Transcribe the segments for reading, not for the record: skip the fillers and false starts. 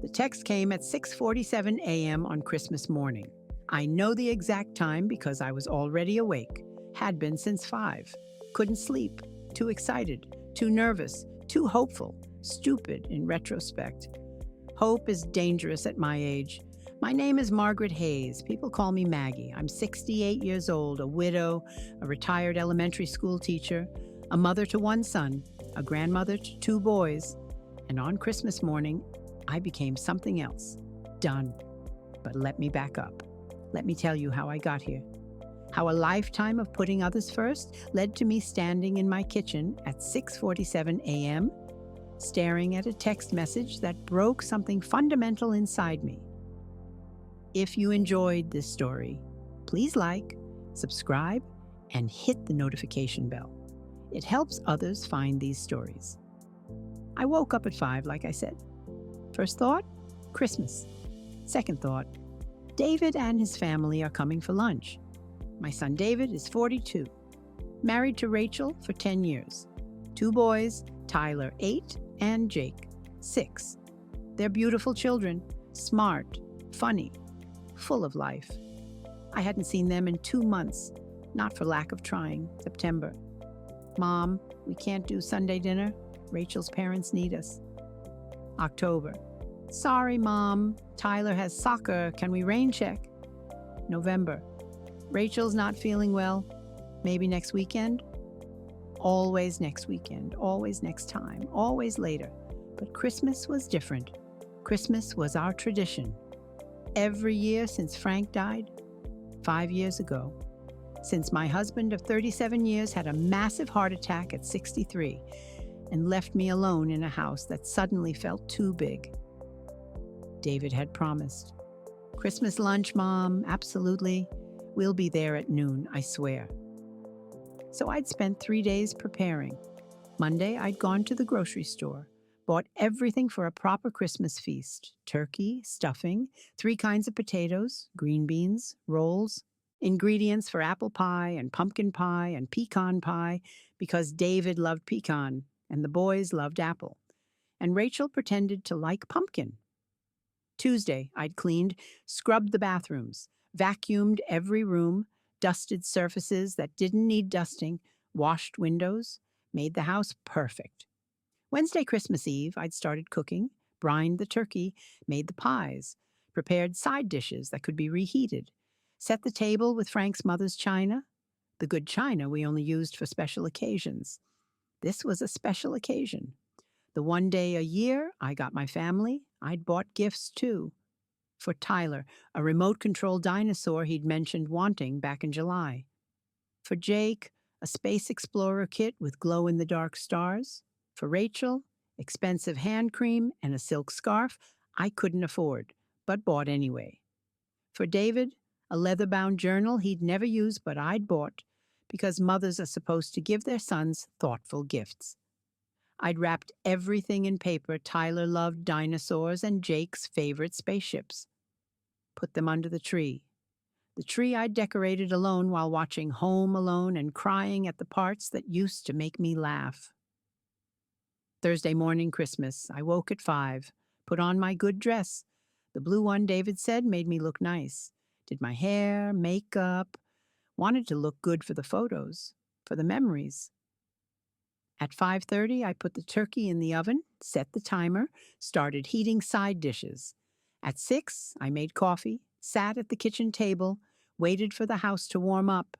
The text came at 6:47 a.m. on Christmas morning. I know the exact time because I was already awake, had been since 5. Couldn't sleep, too excited, too nervous, too hopeful, stupid in retrospect. Hope is dangerous at my age. My name is Margaret Hayes. People call me Maggie. I'm 68 years old, a widow, a retired elementary school teacher, a mother to one son, a grandmother to 2 boys. And on Christmas morning, I became something else. Done. But let me back up. Let me tell you how I got here. How a lifetime of putting others first led to me standing in my kitchen at 6:47 a.m., staring at a text message that broke something fundamental inside me. If you enjoyed this story, please like, subscribe, and hit the notification bell. It helps others find these stories. I woke up at 5, like I said. First thought, Christmas. Second thought, David and his family are coming for lunch. My son David is 42, married to Rachel for 10 years. 2 boys, Tyler 8 and Jake 6. They're beautiful children, smart, funny, full of life. I hadn't seen them in 2 months, not for lack of trying. September. Mom, we can't do Sunday dinner. Rachel's parents need us. October. Sorry, Mom. Tyler has soccer. Can we rain check? November. Rachel's not feeling well. Maybe next weekend? Always next weekend. Always next time. Always later. But Christmas was different. Christmas was our tradition. Every year since Frank died, 5 years ago. Since my husband of 37 years had a massive heart attack at 63 and left me alone in a house that suddenly felt too big. David had promised. Christmas lunch, Mom, absolutely. We'll be there at noon, I swear. So I'd spent 3 days preparing. Monday, I'd gone to the grocery store, bought everything for a proper Christmas feast. Turkey, stuffing, 3 kinds of potatoes, green beans, rolls, ingredients for apple pie and pumpkin pie and pecan pie because David loved pecan and the boys loved apple. And Rachel pretended to like pumpkin. Tuesday, I'd cleaned, scrubbed the bathrooms, vacuumed every room, dusted surfaces that didn't need dusting, washed windows, made the house perfect. Wednesday, Christmas Eve, I'd started cooking, brined the turkey, made the pies, prepared side dishes that could be reheated, set the table with Frank's mother's china, the good china we only used for special occasions. This was a special occasion. The one day a year I got my family, I'd bought gifts too. For Tyler, a remote-control dinosaur he'd mentioned wanting back in July. For Jake, a Space Explorer kit with glow-in-the-dark stars. For Rachel, expensive hand cream and a silk scarf I couldn't afford, but bought anyway. For David, a leather-bound journal he'd never used but I'd bought because mothers are supposed to give their sons thoughtful gifts. I'd wrapped everything in paper. Tyler loved dinosaurs and Jake's favorite spaceships. Put them under the tree. The tree I'd decorated alone while watching Home Alone and crying at the parts that used to make me laugh. Thursday morning, Christmas. I woke at 5, put on my good dress. The blue one David said made me look nice. Did my hair, makeup. Wanted to look good for the photos, for the memories. At 5:30, I put the turkey in the oven, set the timer, started heating side dishes. At 6, I made coffee, sat at the kitchen table, waited for the house to warm up,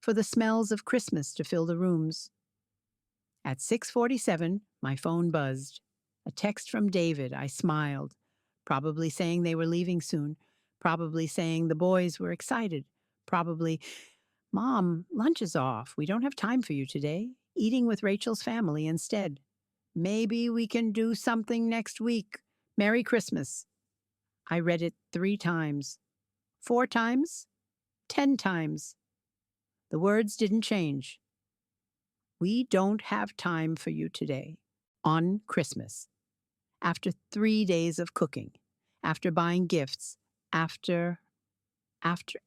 for the smells of Christmas to fill the rooms. At 6:47, my phone buzzed. A text from David. I smiled, probably saying they were leaving soon, probably saying the boys were excited, probably, Mom, lunch is off. We don't have time for you today. Eating with Rachel's family instead. Maybe we can do something next week. Merry Christmas. I read it 3 times. 4 times? 10 times. The words didn't change. We don't have time for you today. On Christmas. After 3 days of cooking. After buying gifts. After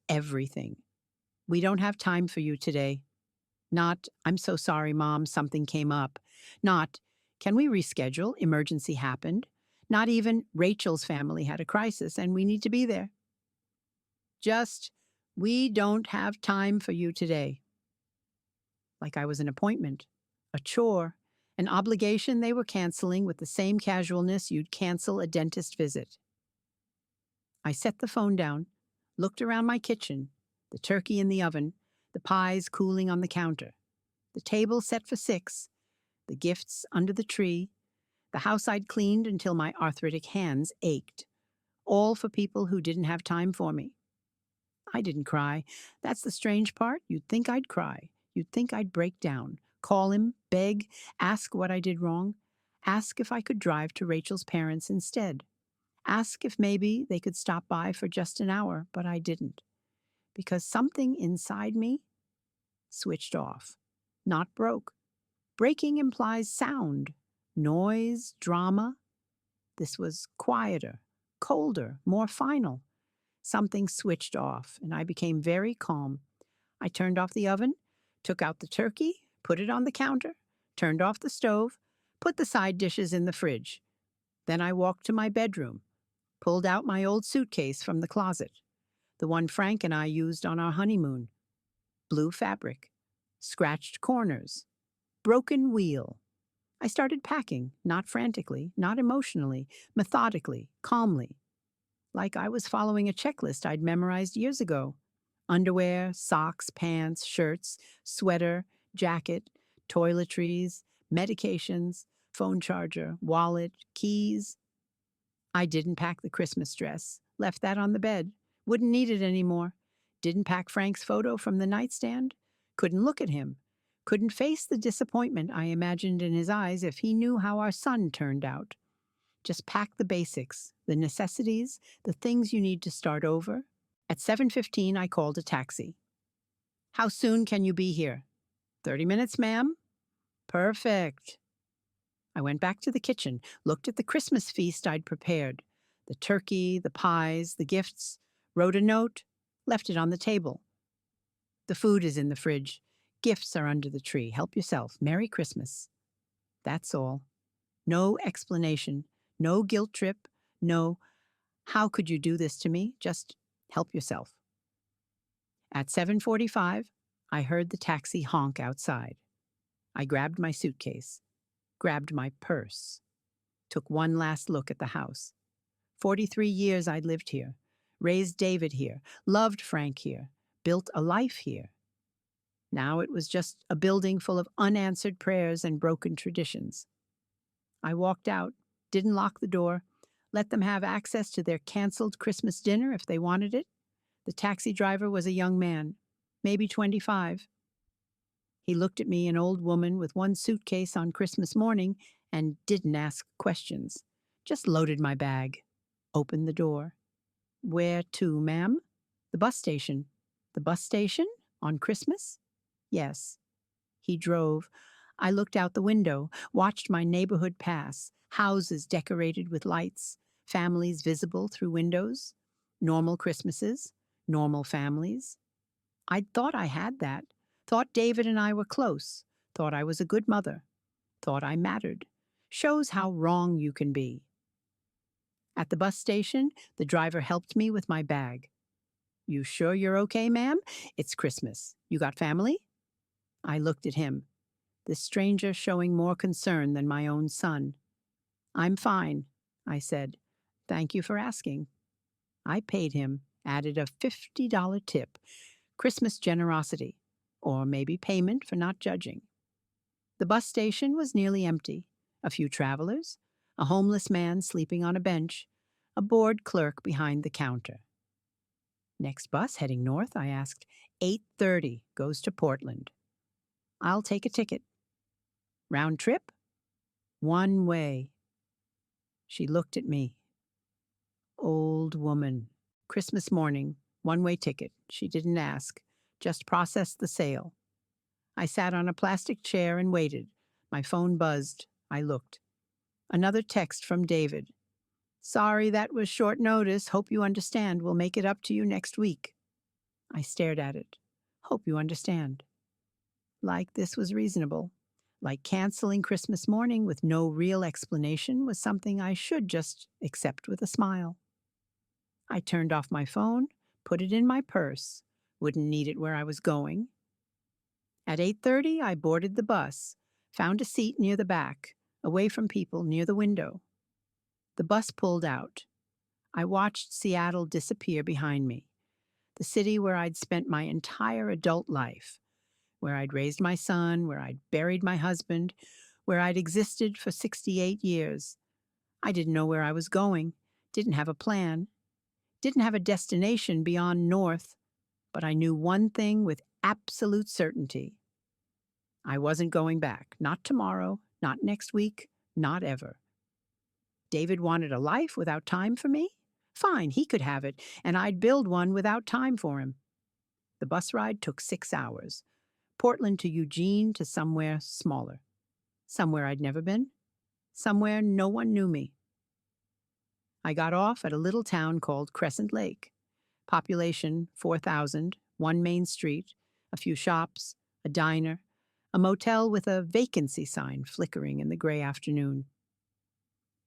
everything. We don't have time for you today. Not, I'm so sorry, Mom, something came up. Not, can we reschedule? Emergency happened. Not even Rachel's family had a crisis, and we need to be there. Just, we don't have time for you today. Like I was an appointment, a chore, an obligation they were canceling with the same casualness you'd cancel a dentist visit. I set the phone down, looked around my kitchen, the turkey in the oven, the pies cooling on the counter, the table set for 6, the gifts under the tree, the house I'd cleaned until my arthritic hands ached, all for people who didn't have time for me. I didn't cry. That's the strange part. You'd think I'd cry. You'd think I'd break down, call him, beg, ask what I did wrong, ask if I could drive to Rachel's parents instead, ask if maybe they could stop by for just an hour, but I didn't, because something inside me switched off, not broke. Breaking implies sound, noise, drama. This was quieter, colder, more final. Something switched off, and I became very calm. I turned off the oven, took out the turkey, put it on the counter, turned off the stove, put the side dishes in the fridge. Then I walked to my bedroom, pulled out my old suitcase from the closet, the one Frank and I used on our honeymoon. Blue fabric, scratched corners, broken wheel. I started packing, not frantically, not emotionally, methodically, calmly, like I was following a checklist I'd memorized years ago. Underwear, socks, pants, shirts, sweater, jacket, toiletries, medications, phone charger, wallet, keys. I didn't pack the Christmas dress, left that on the bed, wouldn't need it anymore. Didn't pack Frank's photo from the nightstand, couldn't look at him, couldn't face the disappointment I imagined in his eyes if he knew how our son turned out. Just pack the basics, the necessities, the things you need to start over. At 7:15, I called a taxi. How soon can you be here? 30 minutes, ma'am. Perfect. I went back to the kitchen, looked at the Christmas feast I'd prepared, the turkey, the pies, the gifts, wrote a note, left it on the table. The food is in the fridge. Gifts are under the tree. Help yourself. Merry Christmas. That's all. No explanation. No guilt trip. No, how could you do this to me? Just help yourself. At 7:45, I heard the taxi honk outside. I grabbed my suitcase, grabbed my purse, took one last look at the house. 43 years I'd lived here, raised David here, loved Frank here, built a life here. Now it was just a building full of unanswered prayers and broken traditions. I walked out, didn't lock the door, let them have access to their canceled Christmas dinner if they wanted it. The taxi driver was a young man, maybe 25. He looked at me, an old woman with one suitcase on Christmas morning, and didn't ask questions. Just loaded my bag. Opened the door. Where to, ma'am? The bus station. The bus station? On Christmas? Yes. He drove. I looked out the window, watched my neighborhood pass, houses decorated with lights, families visible through windows, normal Christmases, normal families. I'd thought I had that, thought David and I were close, thought I was a good mother, thought I mattered. Shows how wrong you can be. At the bus station, the driver helped me with my bag. You sure you're okay, ma'am? It's Christmas. You got family? I looked at him, this stranger showing more concern than my own son. I'm fine, I said. Thank you for asking. I paid him, added a $50 tip, Christmas generosity, or maybe payment for not judging. The bus station was nearly empty. A few travelers, a homeless man sleeping on a bench, a bored clerk behind the counter. Next bus heading north, I asked. 8:30 goes to Portland. I'll take a ticket. Round trip? One way. She looked at me. Old woman. Christmas morning, one-way ticket. She didn't ask, just processed the sale. I sat on a plastic chair and waited. My phone buzzed. I looked. Another text from David. Sorry that was short notice. Hope you understand. We'll make it up to you next week. I stared at it. Hope you understand. Like this was reasonable. Like canceling Christmas morning with no real explanation was something I should just accept with a smile. I turned off my phone, put it in my purse, wouldn't need it where I was going. At 8:30, I boarded the bus, found a seat near the back, away from people near the window. The bus pulled out. I watched Seattle disappear behind me, the city where I'd spent my entire adult life, where I'd raised my son, where I'd buried my husband, where I'd existed for 68 years. I didn't know where I was going, didn't have a plan, didn't have a destination beyond north, but I knew one thing with absolute certainty. I wasn't going back, not tomorrow, not next week, not ever. David wanted a life without time for me? Fine, he could have it, and I'd build one without time for him. The bus ride took 6 hours. Portland to Eugene to somewhere smaller. Somewhere I'd never been. Somewhere no one knew me. I got off at a little town called Crescent Lake. Population 4,000, one main street, a few shops, a diner, a motel with a vacancy sign flickering in the gray afternoon.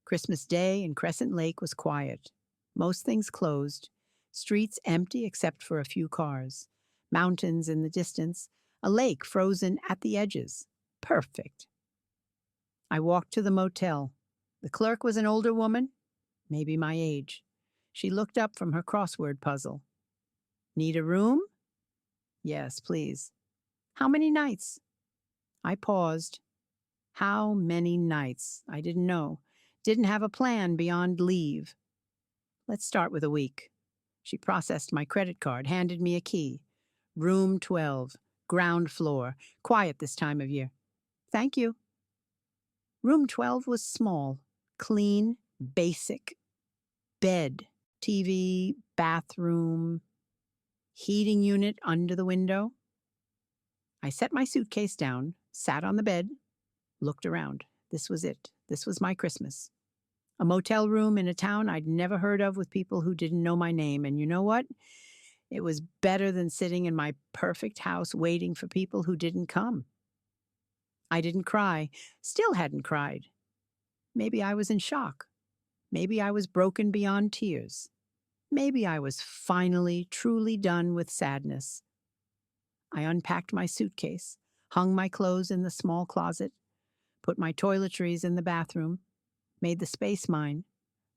Christmas Day in Crescent Lake was quiet. Most things closed. Streets empty except for a few cars. Mountains in the distance. A lake frozen at the edges. Perfect. I walked to the motel. The clerk was an older woman, maybe my age. She looked up from her crossword puzzle. Need a room? Yes, please. How many nights? I paused. How many nights? I didn't know. Didn't have a plan beyond leave. Let's start with a week. She processed my credit card, handed me a key. Room 12, ground floor, quiet this time of year. Thank you. Room 12 was small, clean, basic. Bed, TV, bathroom, heating unit under the window. I set my suitcase down, sat on the bed, looked around. This was it. This was my Christmas. A motel room in a town I'd never heard of with people who didn't know my name. And you know what? It was better than sitting in my perfect house waiting for people who didn't come. I didn't cry, still hadn't cried. Maybe I was in shock. Maybe I was broken beyond tears. Maybe I was finally, truly done with sadness. I unpacked my suitcase, hung my clothes in the small closet, put my toiletries in the bathroom, made the space mine.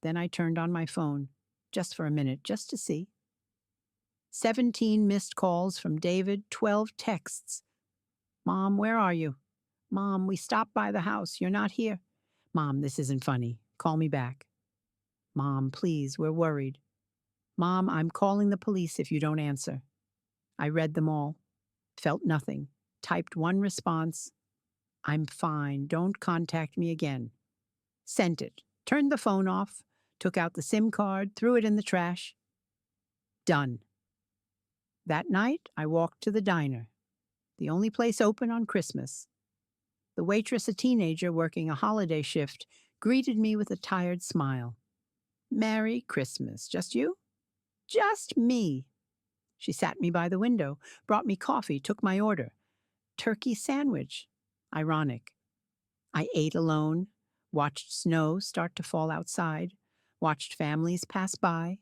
Then I turned on my phone, just for a minute, just to see. 17 missed calls from David, 12 texts. Mom, where are you? Mom, we stopped by the house. You're not here. Mom, this isn't funny. Call me back. Mom, please, we're worried. Mom, I'm calling the police if you don't answer. I read them all, felt nothing, typed one response. I'm fine. Don't contact me again. Sent it, turned the phone off, took out the SIM card, threw it in the trash. Done. That night, I walked to the diner, the only place open on Christmas. The waitress, a teenager working a holiday shift, greeted me with a tired smile. Merry Christmas. Just you? Just me. She sat me by the window, brought me coffee, took my order. Turkey sandwich. Ironic. I ate alone, watched snow start to fall outside, watched families pass by,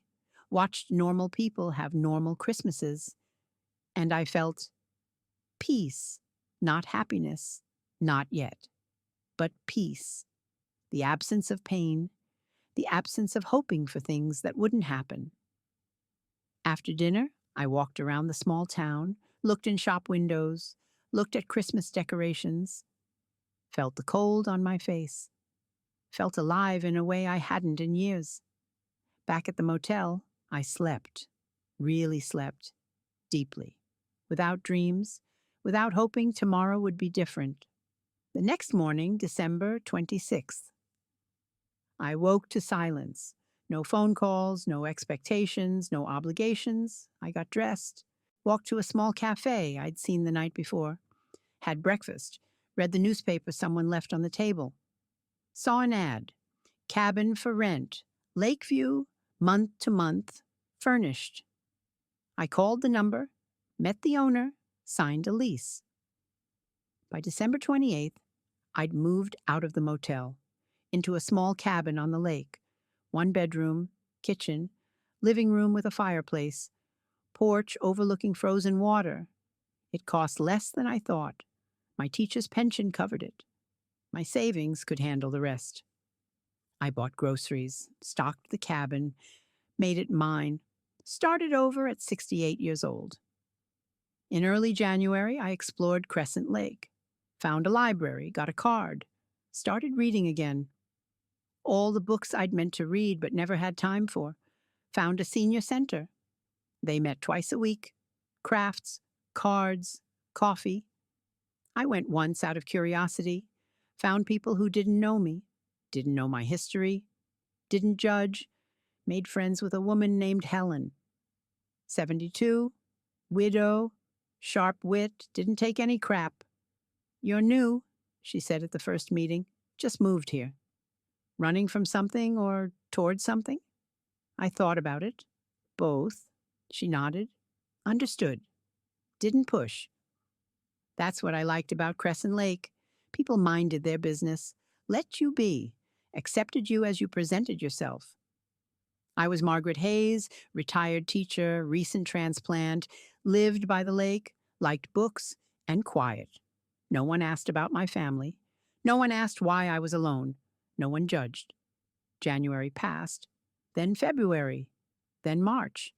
watched normal people have normal Christmases, and I felt peace, not happiness, not yet, but peace, the absence of pain, the absence of hoping for things that wouldn't happen. After dinner, I walked around the small town, looked in shop windows, looked at Christmas decorations, felt the cold on my face, felt alive in a way I hadn't in years. Back at the motel, I slept, really slept, deeply, without dreams, without hoping tomorrow would be different. The next morning, December 26th, I woke to silence. No phone calls, no expectations, no obligations. I got dressed, walked to a small cafe I'd seen the night before, had breakfast, read the newspaper someone left on the table, saw an ad, cabin for rent, Lakeview, month to month, furnished. I called the number, met the owner, signed a lease. By December 28th, I'd moved out of the motel into a small cabin on the lake. One bedroom, kitchen, living room with a fireplace, porch overlooking frozen water. It cost less than I thought. My teacher's pension covered it. My savings could handle the rest. I bought groceries, stocked the cabin, made it mine, started over at 68 years old. In early January, I explored Crescent Lake, found a library, got a card, started reading again. All the books I'd meant to read but never had time for. Found a senior center. They met twice a week. Crafts, cards, coffee. I went once out of curiosity, found people who didn't know me, didn't know my history, didn't judge, made friends with a woman named Helen. 72, widow, sharp wit, didn't take any crap. "You're new," she said at the first meeting. "Just moved here. Running from something or toward something?" I thought about it. Both. She nodded. Understood. Didn't push. That's what I liked about Crescent Lake. People minded their business, let you be, accepted you as you presented yourself. I was Margaret Hayes, retired teacher, recent transplant, lived by the lake, liked books, and quiet. No one asked about my family. No one asked why I was alone. No one judged. January passed, then February, then March.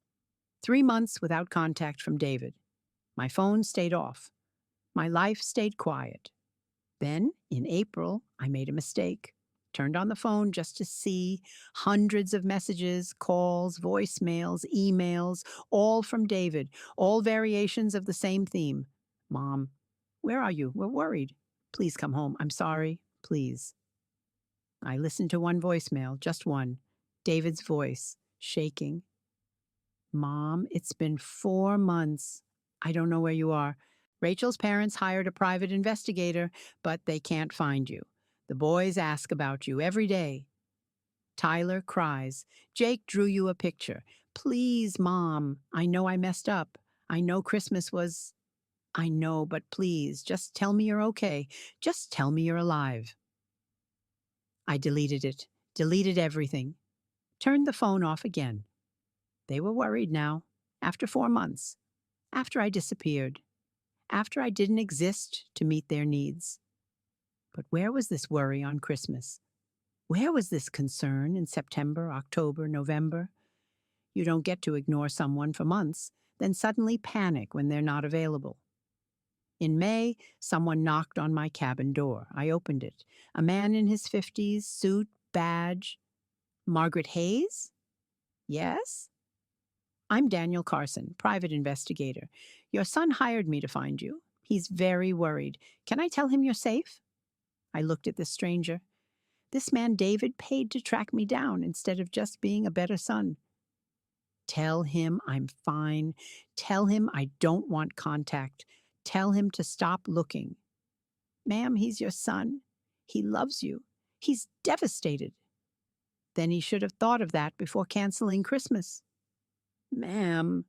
3 months without contact from David. My phone stayed off. My life stayed quiet. Then, in April, I made a mistake. Turned on the phone just to see hundreds of messages, calls, voicemails, emails, all from David, all variations of the same theme. "Mom, where are you? We're worried. Please come home. I'm sorry. Please." I listened to one voicemail, just one. David's voice, shaking. "Mom, it's been 4 months. I don't know where you are. Rachel's parents hired a private investigator, but they can't find you. The boys ask about you every day." Tyler cries. "Jake drew you a picture. Please, Mom. I know I messed up. I know Christmas was... I know, but please, just tell me you're okay. Just tell me you're alive." I deleted it. Deleted everything. Turned the phone off again. They were worried now. After 4 months. After I disappeared. After I didn't exist to meet their needs. But where was this worry on Christmas? Where was this concern in September, October, November? You don't get to ignore someone for months, then suddenly panic when they're not available. In May, someone knocked on my cabin door. I opened it. A man in his 50s, suit, badge. "Margaret Hayes?" "Yes?" "I'm Daniel Carson, private investigator. Your son hired me to find you. He's very worried. Can I tell him you're safe?" I looked at the stranger. This man David paid to track me down instead of just being a better son. "Tell him I'm fine. Tell him I don't want contact. Tell him to stop looking." "Ma'am, he's your son. He loves you. He's devastated." "Then he should have thought of that before canceling Christmas." "Ma'am."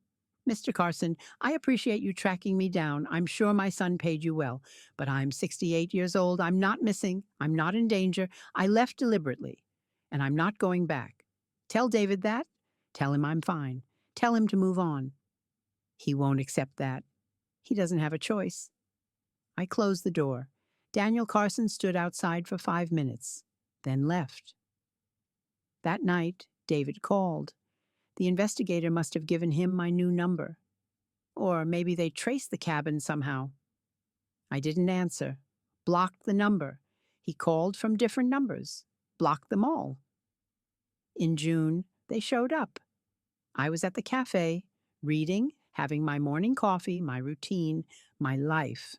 "Mr. Carson, I appreciate you tracking me down. I'm sure my son paid you well. But I'm 68 years old. I'm not missing. I'm not in danger. I left deliberately. And I'm not going back. Tell David that. Tell him I'm fine. Tell him to move on." "He won't accept that. He doesn't have a choice." I closed the door. Daniel Carson stood outside for 5 minutes, then left. That night, David called. The investigator must have given him my new number. Or maybe they traced the cabin somehow. I didn't answer. Blocked the number. He called from different numbers. Blocked them all. In June, they showed up. I was at the cafe, reading, having my morning coffee, my routine, my life.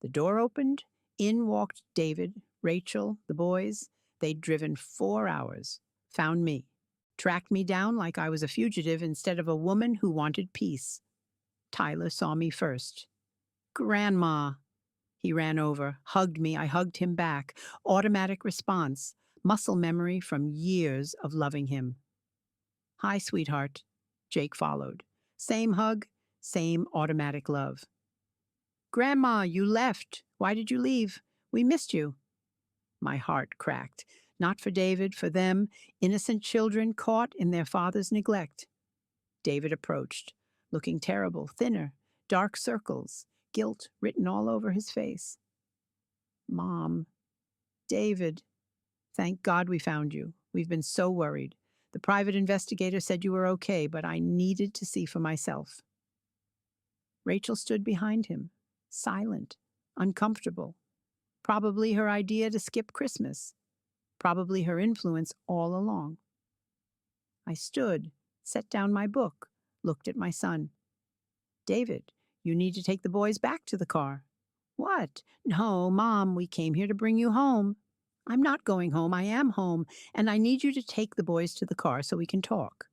The door opened. In walked David, Rachel, the boys. They'd driven 4 hours. Found me. Tracked me down like I was a fugitive instead of a woman who wanted peace. Tyler saw me first. "Grandma." He ran over, hugged me. I hugged him back. Automatic response. Muscle memory from years of loving him. "Hi, sweetheart." Jake followed. Same hug, same automatic love. "Grandma, you left. Why did you leave? We missed you." My heart cracked. Not for David, for them, innocent children caught in their father's neglect. David approached, looking terrible, thinner, dark circles, guilt written all over his face. "Mom, David, thank God we found you. We've been so worried. The private investigator said you were okay, but I needed to see for myself." Rachel stood behind him, silent, uncomfortable. Probably her idea to skip Christmas. Probably her influence all along. I stood, set down my book, looked at my son. "David, you need to take the boys back to the car." "What? No, Mom, we came here to bring you home." "I'm not going home. I am home, and I need you to take the boys to the car so we can talk."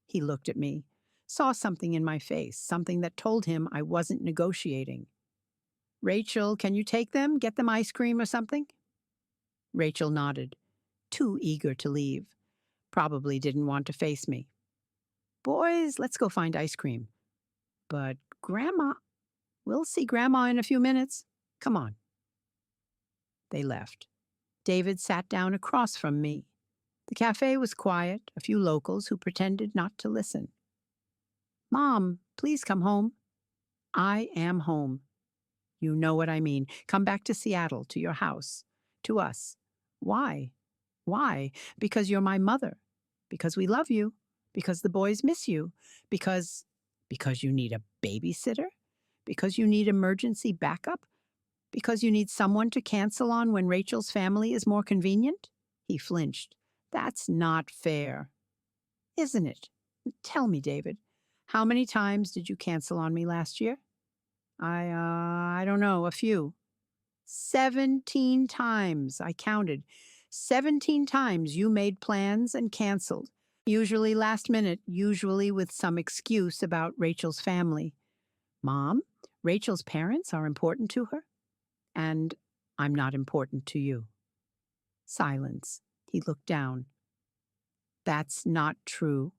He looked at me, saw something in my face, something that told him I wasn't negotiating. "Rachel, can you take them? Get them ice cream or something?" Rachel nodded, too eager to leave. Probably didn't want to face me. "Boys, let's go find ice cream." "But Grandma—" "We'll see Grandma in a few minutes. Come on." They left. David sat down across from me. The cafe was quiet, a few locals who pretended not to listen. "Mom, please come home." "I am home. You know what I mean. Come back to Seattle, to your house, to us." "Why? Why?" "Because you're my mother. Because we love you. Because the boys miss you. Because you need a babysitter? Because you need emergency backup? Because you need someone to cancel on when Rachel's family is more convenient?" He flinched. "That's not fair." "Isn't it? Tell me, David, how many times did you cancel on me last year?" I don't know, a few." 17 times, I counted. 17 times you made plans and canceled. Usually last minute, usually with some excuse about Rachel's family. Mom, Rachel's parents are important to her, and I'm not important to you." Silence. He looked down. "That's not true."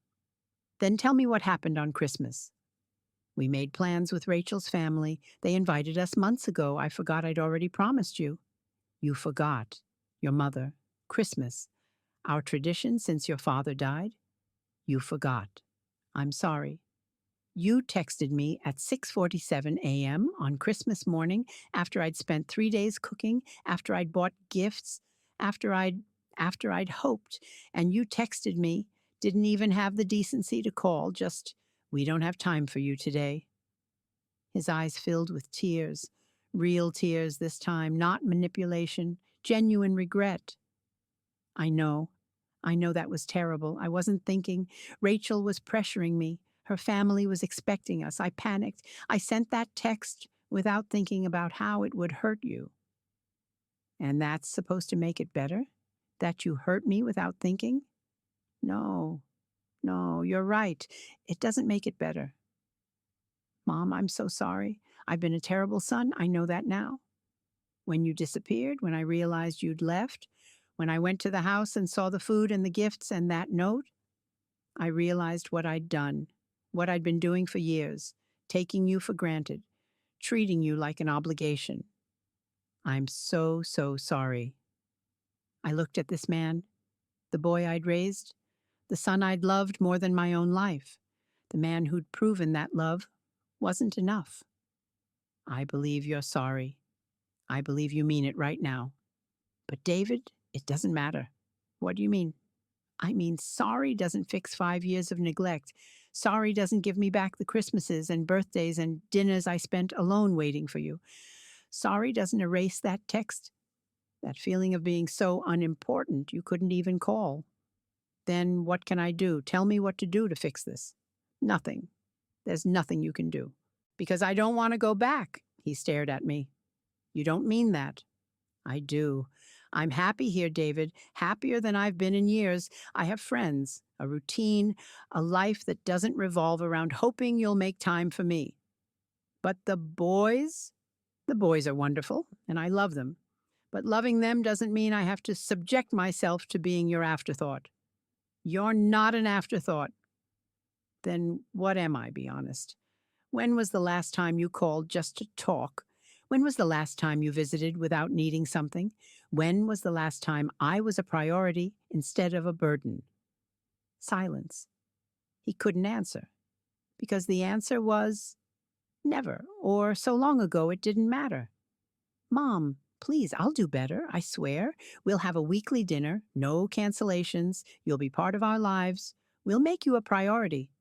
"Then tell me what happened on Christmas." "We made plans with Rachel's family. They invited us months ago. I forgot I'd already promised you." "You forgot. Your mother. Christmas. Our tradition since your father died. You forgot. I'm sorry. You texted me at 6:47 a.m. on Christmas morning after I'd spent 3 days cooking, after I'd bought gifts, after I'd hoped, and you texted me, didn't even have the decency to call, just, 'We don't have time for you today.'" His eyes filled with tears, real tears this time, not manipulation, genuine regret. I know. I know that was terrible. I wasn't thinking. Rachel was pressuring me. Her family was expecting us. I panicked. I sent that text without thinking about how it would hurt you. And that's supposed to make it better? That you hurt me without thinking? No, no, you're right. It doesn't make it better. Mom, I'm so sorry. I've been a terrible son. I know that now. When you disappeared, when I realized you'd left, when I went to the house and saw the food and the gifts and that note, I realized what I'd done, what I'd been doing for years, taking you for granted, treating you like an obligation. I'm so, so sorry. I looked at this man, the boy I'd raised, the son I'd loved more than my own life, the man who'd proven that love wasn't enough. I believe you're sorry. I believe you mean it right now. But David, it doesn't matter. What do you mean? I mean, sorry doesn't fix 5 years of neglect. Sorry doesn't give me back the Christmases and birthdays and dinners I spent alone waiting for you. Sorry doesn't erase that text, that feeling of being so unimportant you couldn't even call. Then what can I do? Tell me what to do to fix this. Nothing. There's nothing you can do. Because I don't want to go back, he stared at me. You don't mean that. I do. I'm happy here, David, happier than I've been in years. I have friends, a routine, a life that doesn't revolve around hoping you'll make time for me. But the boys are wonderful, and I love them. But loving them doesn't mean I have to subject myself to being your afterthought. You're not an afterthought. Then what am I, be honest? When was the last time you called just to talk? When was the last time you visited without needing something? When was the last time I was a priority instead of a burden? Silence. He couldn't answer because the answer was never, or so long ago it didn't matter. Mom, please, I'll do better, I swear. We'll have a weekly dinner, no cancellations. You'll be part of our lives. We'll make you a priority.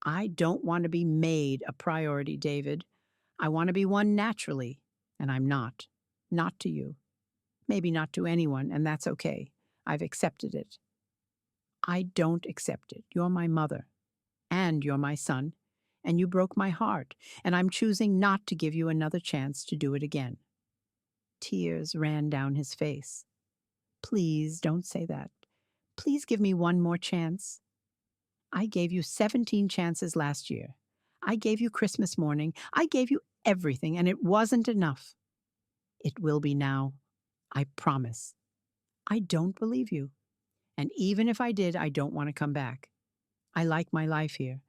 I don't want to be made a priority, David. I want to be one naturally, and I'm not. Not to you. Maybe not to anyone, and that's okay. I've accepted it. I don't accept it. You're my mother, and you're my son, and you broke my heart, and I'm choosing not to give you another chance to do it again. Tears ran down his face. Please don't say that. Please give me one more chance. I gave you 17 chances last year. I gave you Christmas morning. I gave you everything, and it wasn't enough. It will be now. I promise. I don't believe you. And even if I did, I don't want to come back. I like my life here.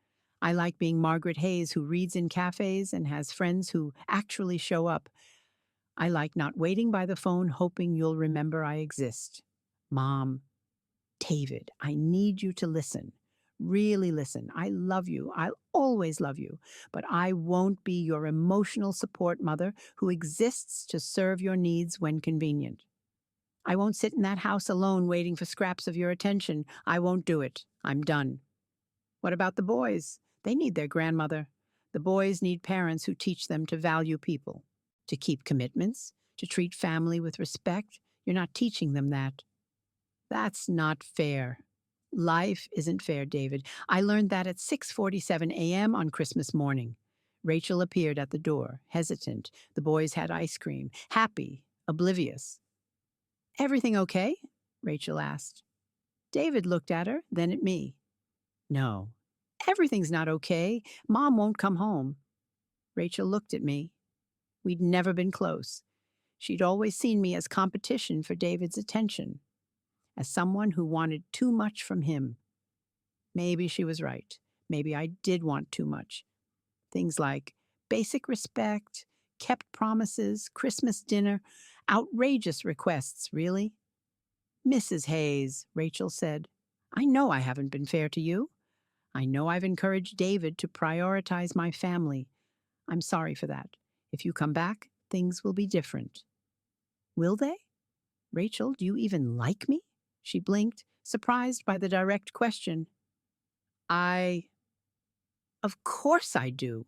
I like being Margaret Hayes, who reads in cafes and has friends who actually show up. I like not waiting by the phone hoping you'll remember I exist. Mom, David, I need you to listen. Really listen. I love you. I'll always love you. But I won't be your emotional support mother who exists to serve your needs when convenient. I won't sit in that house alone waiting for scraps of your attention. I won't do it. I'm done. What about the boys? They need their grandmother. The boys need parents who teach them to value people, to keep commitments, to treat family with respect. You're not teaching them that. That's not fair. Life isn't fair, David. I learned that at 6:47 a.m. on Christmas morning. Rachel appeared at the door, hesitant. The boys had ice cream, happy, oblivious. Everything okay? Rachel asked. David looked at her, then at me. No, everything's not okay. Mom won't come home. Rachel looked at me. We'd never been close. She'd always seen me as competition for David's attention, as someone who wanted too much from him. Maybe she was right. Maybe I did want too much. Things like basic respect, kept promises, Christmas dinner, outrageous requests, really. Mrs. Hayes, Rachel said, I know I haven't been fair to you. I know I've encouraged David to prioritize my family. I'm sorry for that. If you come back, things will be different. Will they? Rachel, do you even like me? She blinked, surprised by the direct question. Of course I do.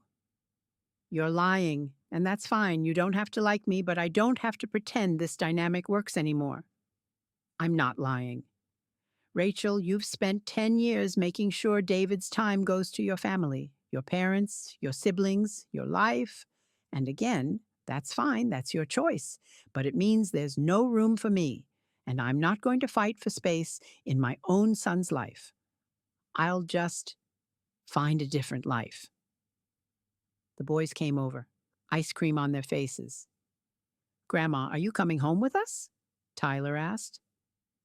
You're lying, and that's fine. You don't have to like me, but I don't have to pretend this dynamic works anymore. I'm not lying. Rachel, you've spent 10 years making sure David's time goes to your family, your parents, your siblings, your life. And again, that's fine, that's your choice. But it means there's no room for me, and I'm not going to fight for space in my own son's life. I'll just find a different life. The boys came over, ice cream on their faces. Grandma, are you coming home with us? Tyler asked.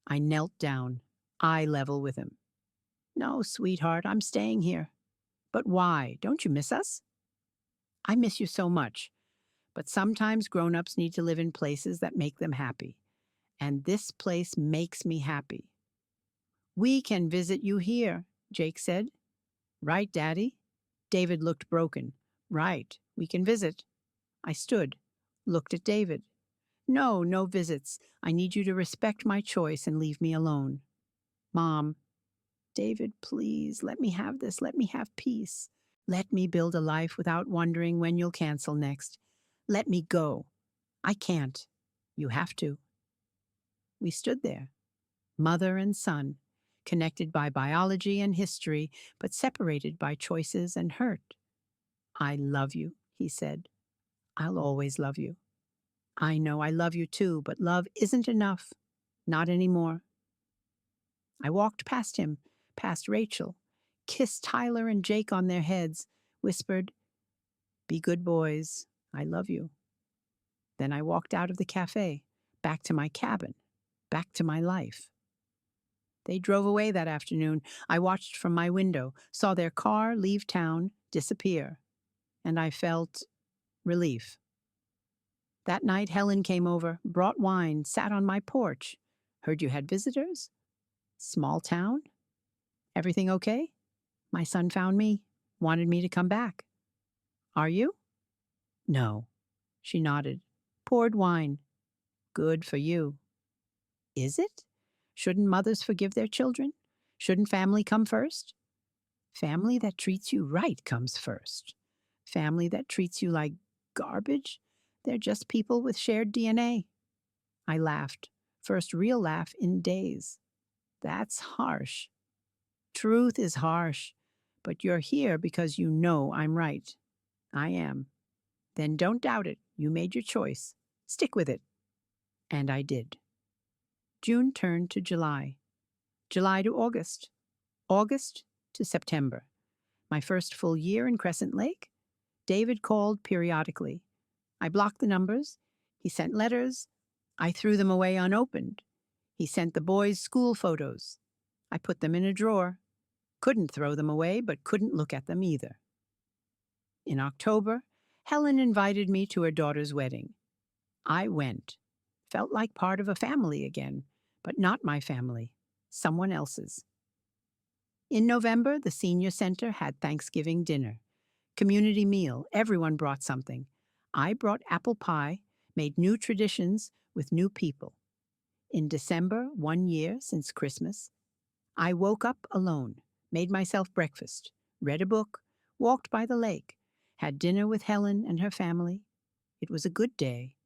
I knelt down, eye level with him. No, sweetheart, I'm staying here. But why? Don't you miss us? I miss you so much. But sometimes grown-ups need to live in places that make them happy. And this place makes me happy. We can visit you here, Jake said. Right, Daddy? David looked broken. Right, we can visit. I stood, looked at David. No, no visits. I need you to respect my choice and leave me alone. Mom, David, please, let me have this. Let me have peace. Let me build a life without wondering when you'll cancel next. Let me go. I can't. You have to. We stood there, mother and son, connected by biology and history, but separated by choices and hurt. I love you, he said. I'll always love you. I know I love you too, but love isn't enough. Not anymore. I walked past him, past Rachel, kissed Tyler and Jake on their heads, whispered, Be good boys. I love you. Then I walked out of the cafe, back to my cabin, back to my life. They drove away that afternoon. I watched from my window, saw their car leave town, disappear, and I felt relief. That night, Helen came over, brought wine, sat on my porch. Heard you had visitors? Small town? Everything okay? My son found me, wanted me to come back. Are you? No. She nodded. Poured wine. Good for you. Is it? Shouldn't mothers forgive their children? Shouldn't family come first? Family that treats you right comes first. Family that treats you like garbage? They're just people with shared DNA. I laughed. First real laugh in days. That's harsh. Truth is harsh. But you're here because you know I'm right. I am. Then don't doubt it. You made your choice. Stick with it. And I did. June turned to July. July to August. August to September. My first full year in Crescent Lake. David called periodically. I blocked the numbers. He sent letters. I threw them away unopened. He sent the boys' school photos. I put them in a drawer. Couldn't throw them away, but couldn't look at them either. In October, Helen invited me to her daughter's wedding. I went. Felt like part of a family again, but not my family, someone else's. In November, the senior center had Thanksgiving dinner. Community meal, everyone brought something. I brought apple pie, made new traditions with new people. In December, 1 year since Christmas, I woke up alone, made myself breakfast, read a book, walked by the lake, had dinner with Helen and her family. It was a good day,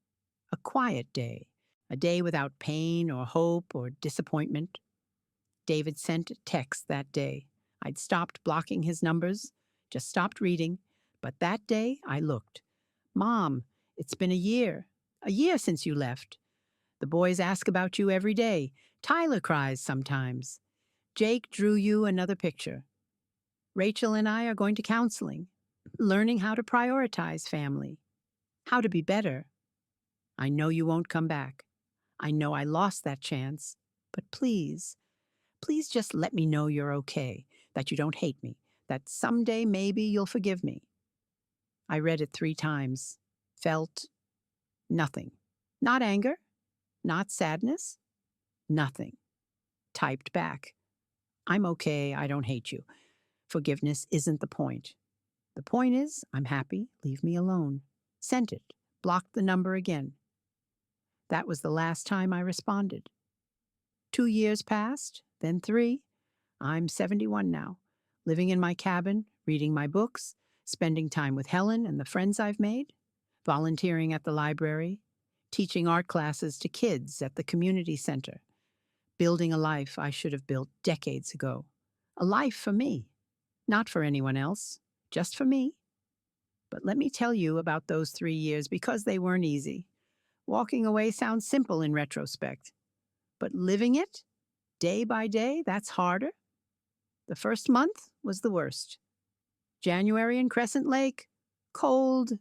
a quiet day, a day without pain or hope or disappointment. David sent a text that day. I'd stopped blocking his numbers, just stopped reading, but that day I looked. Mom, it's been a year since you left. The boys ask about you every day. Tyler cries sometimes. Jake drew you another picture. Rachel and I are going to counseling, learning how to prioritize family, how to be better. I know you won't come back. I know I lost that chance, but please, please just let me know you're okay, that you don't hate me, that someday maybe you'll forgive me. I read it 3 times, felt nothing. Not anger, not sadness, nothing. Typed back. I'm okay, I don't hate you. Forgiveness isn't the point. The point is, I'm happy, leave me alone. Sent it, blocked the number again. That was the last time I responded. 2 years passed, then 3. I'm 71 now, living in my cabin, reading my books, spending time with Helen and the friends I've made, volunteering at the library, teaching art classes to kids at the community center, building a life I should have built decades ago. A life for me, not for anyone else, just for me. But let me tell you about those 3 years because they weren't easy. Walking away sounds simple in retrospect, but living it, day by day, that's harder. The first month was the worst. January in Crescent Lake, cold,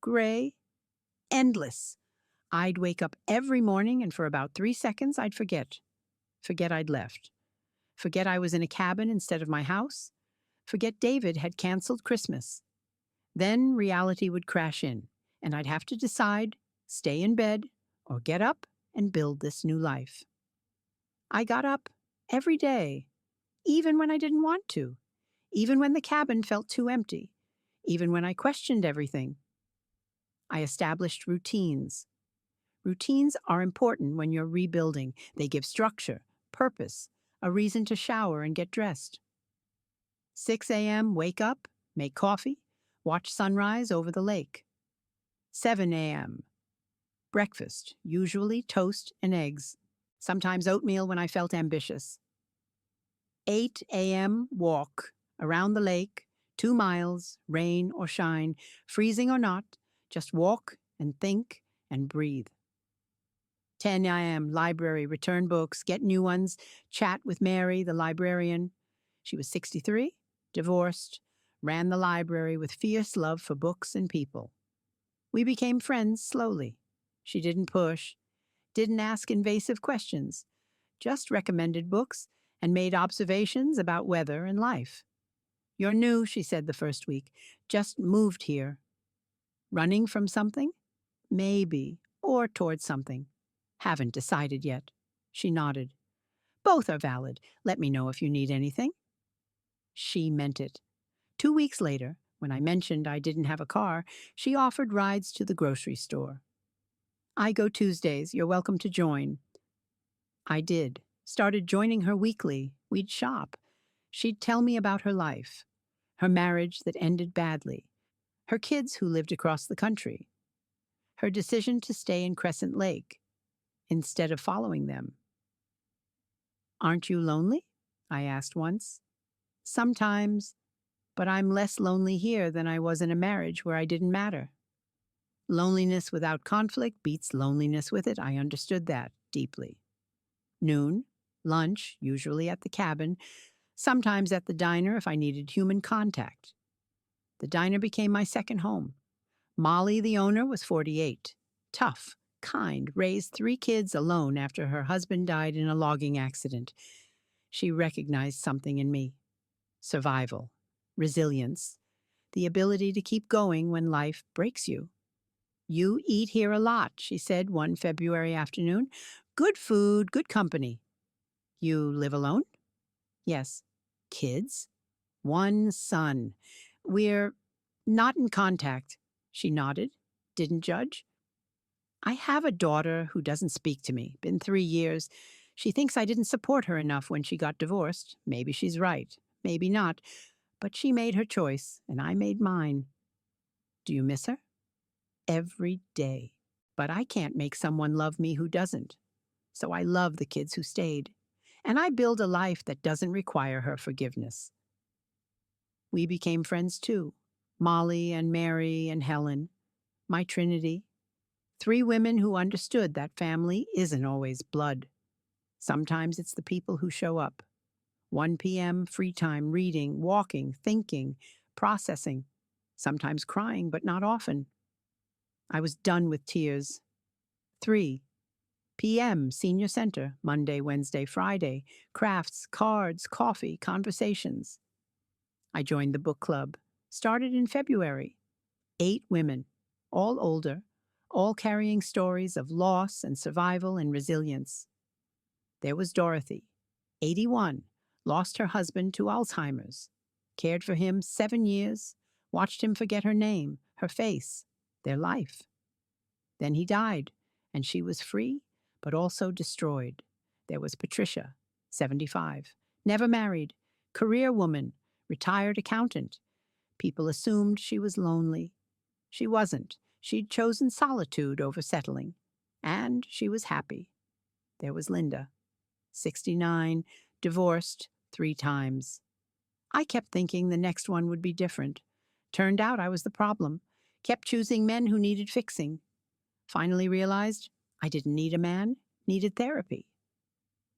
gray, endless. I'd wake up every morning and for about 3 seconds I'd forget. Forget I'd left. Forget I was in a cabin instead of my house. Forget David had canceled Christmas. Then reality would crash in, and I'd have to decide, stay in bed or get up and build this new life. I got up every day, even when I didn't want to, even when the cabin felt too empty, even when I questioned everything. I established routines. Routines are important when you're rebuilding. They give structure, purpose, a reason to shower and get dressed. 6 a.m., wake up, make coffee, watch sunrise over the lake. 7 a.m., breakfast, usually toast and eggs, sometimes oatmeal when I felt ambitious. 8 a.m., walk around the lake, 2 miles, rain or shine, freezing or not, just walk and think and breathe. 10 a.m., library, return books, get new ones, chat with Mary, the librarian. She was 63, divorced, ran the library with fierce love for books and people. We became friends slowly. She didn't push, didn't ask invasive questions, just recommended books and made observations about weather and life. You're new, she said the first week. Just moved here. Running from something? maybe, or towards something. Haven't decided yet. She nodded. Both are valid. Let me know if you need anything. She meant it. 2 weeks later, when I mentioned I didn't have a car, she offered rides to the grocery store. I go Tuesdays. You're welcome to join. I did. Started joining her weekly. We'd shop. She'd tell me about her life, her marriage that ended badly, her kids who lived across the country, her decision to stay in Crescent Lake instead of following them. Aren't you lonely? I asked once. Sometimes, but I'm less lonely here than I was in a marriage where I didn't matter. Loneliness without conflict beats loneliness with it. I understood that deeply. Noon, lunch, usually at the cabin, sometimes at the diner if I needed human contact. The diner became my second home. Molly, the owner, was 48. Tough, kind, raised 3 kids alone after her husband died in a logging accident. She recognized something in me. Survival, resilience, the ability to keep going when life breaks you. You eat here a lot, she said one February afternoon. Good food, good company. You live alone? Yes. Kids? 1 son. We're not in contact. She nodded, didn't judge. I have a daughter who doesn't speak to me. Been 3 years. She thinks I didn't support her enough when she got divorced. Maybe she's right. Maybe not. But she made her choice, and I made mine. Do you miss her? Every day. But I can't make someone love me who doesn't. So I love the kids who stayed. And I build a life that doesn't require her forgiveness. We became friends too. Molly and Mary and Helen. My trinity. 3 women who understood that family isn't always blood. Sometimes it's the people who show up. 1 p.m., free time, reading, walking, thinking, processing. Sometimes crying, but not often. I was done with tears. 3 p.m., senior center, Monday, Wednesday, Friday. Crafts, cards, coffee, conversations. I joined the book club. Started in February. 8 women, all older, all carrying stories of loss and survival and resilience. There was Dorothy, 81, lost her husband to Alzheimer's, cared for him 7 years, watched him forget her name, her face, their life. Then he died, and she was free, but also destroyed. There was Patricia, 75, never married, career woman, retired accountant. People assumed she was lonely. She wasn't. She'd chosen solitude over settling. And she was happy. There was Linda, 69, divorced 3 times. I kept thinking the next one would be different. Turned out I was the problem. Kept choosing men who needed fixing. Finally realized I didn't need a man, needed therapy.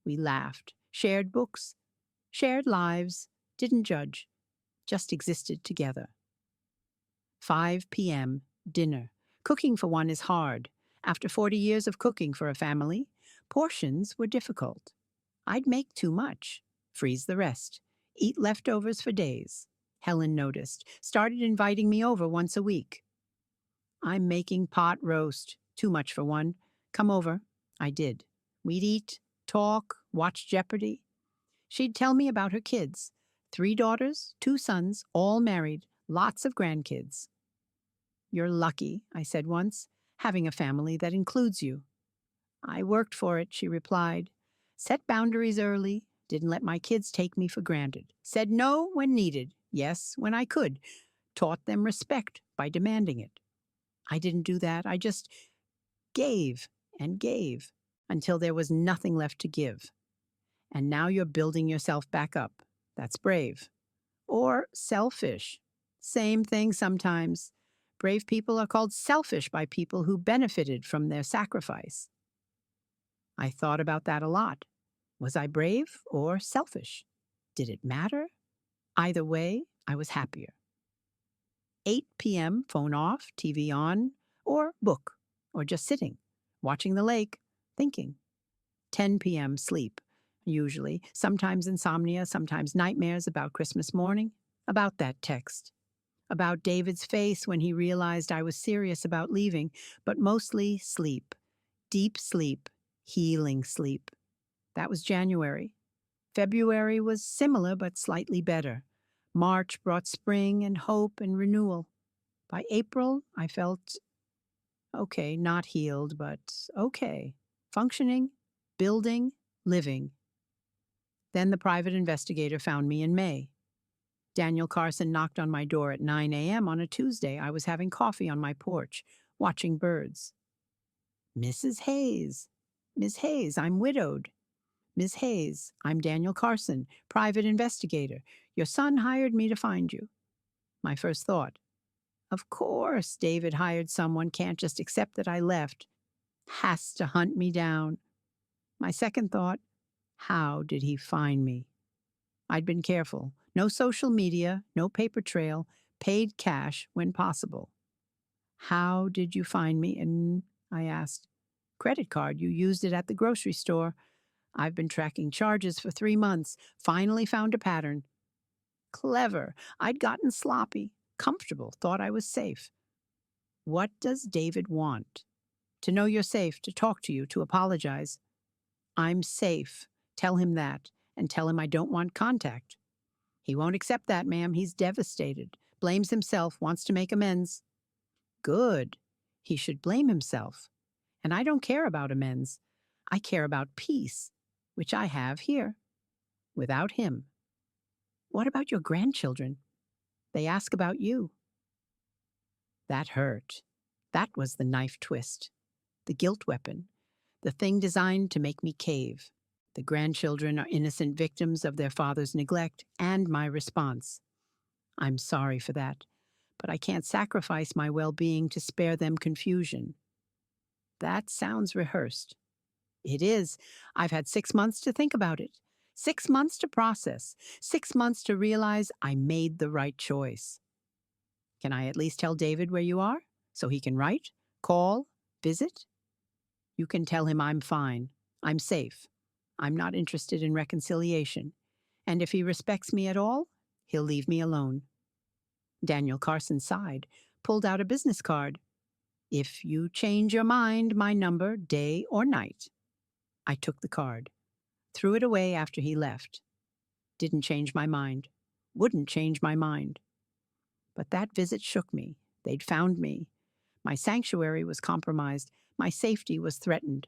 We laughed, shared books, shared lives, didn't judge, just existed together. 5 p.m., dinner. Cooking for one is hard. After 40 years of cooking for a family, portions were difficult. I'd make too much, freeze the rest, eat leftovers for days. Helen noticed, started inviting me over once a week. I'm making pot roast, too much for one. Come over. I did. We'd eat, talk, watch Jeopardy. She'd tell me about her kids. 3 daughters, 2 sons, all married, lots of grandkids. You're lucky, I said once, having a family that includes you. I worked for it, she replied. Set boundaries early, didn't let my kids take me for granted. Said no when needed, yes when I could. Taught them respect by demanding it. I didn't do that. I just gave and gave until there was nothing left to give. And now you're building yourself back up. That's brave. Or selfish. Same thing sometimes. Brave people are called selfish by people who benefited from their sacrifice. I thought about that a lot. Was I brave or selfish? Did it matter? Either way, I was happier. 8 p.m., phone off, TV on, or book, or just sitting, watching the lake, thinking. 10 p.m., sleep, usually, sometimes insomnia, sometimes nightmares about Christmas morning, about that text. about David's face when he realized I was serious about leaving, but mostly sleep. Deep sleep, healing sleep. That was January. February was similar but slightly better. March brought spring and hope and renewal. By April, I felt okay, not healed, but okay. Functioning, building, living. Then the private investigator found me in May. Daniel Carson knocked on my door at 9 a.m. on a Tuesday. I was having coffee on my porch, watching birds. Mrs. Hayes. Miss Hayes, I'm widowed. Miss Hayes, I'm Daniel Carson, private investigator. Your son hired me to find you. My first thought, of course, David hired someone, can't just accept that I left. Has to hunt me down. My second thought, how did he find me? I'd been careful. No social media, no paper trail, paid cash when possible. How did you find me? And I asked, credit card, you used it at the grocery store. I've been tracking charges for 3 months. Finally found a pattern. Clever. I'd gotten sloppy. Comfortable. Thought I was safe. What does David want? To know you're safe, to talk to you, to apologize. I'm safe. Tell him that, and tell him I don't want contact. He won't accept that, ma'am. He's devastated. Blames himself, wants to make amends. Good. He should blame himself. And I don't care about amends. I care about peace, which I have here, without him. What about your grandchildren? They ask about you. That hurt. That was the knife twist, the guilt weapon, the thing designed to make me cave. The grandchildren are innocent victims of their father's neglect and my response. I'm sorry for that, but I can't sacrifice my well-being to spare them confusion. That sounds rehearsed. It is. I've had 6 months to think about it. 6 months to process. 6 months to realize I made the right choice. Can I at least tell David where you are? So he can write, call, visit? You can tell him I'm fine. I'm safe. I'm not interested in reconciliation. And if he respects me at all, he'll leave me alone. Daniel Carson sighed, pulled out a business card. If you change your mind, my number, day or night. I took the card, threw it away after he left. Didn't change my mind. Wouldn't change my mind. But that visit shook me. They'd found me. My sanctuary was compromised. My safety was threatened.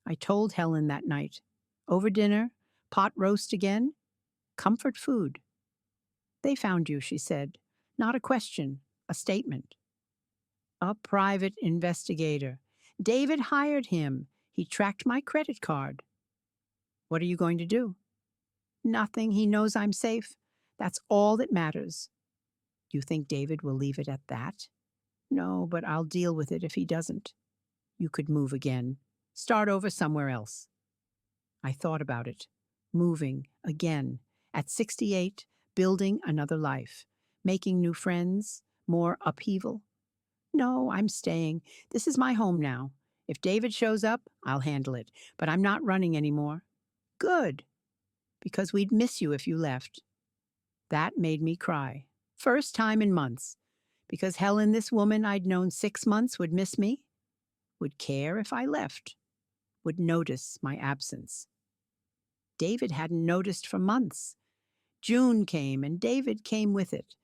I told Helen that night. Over dinner, pot roast again, comfort food. They found you, she said. Not a question, a statement. A private investigator. David hired him. He tracked my credit card. What are you going to do? Nothing. He knows I'm safe. That's all that matters. You think David will leave it at that? No, but I'll deal with it if he doesn't. You could move again. Start over somewhere else. I thought about it. Moving again. At 68, building another life. Making new friends. More upheaval. No, I'm staying. This is my home now. If David shows up, I'll handle it. But I'm not running anymore. Good. Because we'd miss you if you left. That made me cry. First time in months. Because Helen, this woman I'd known 6 months, would miss me. Would care if I left. Would notice my absence. David hadn't noticed for months. June came, and David came with it.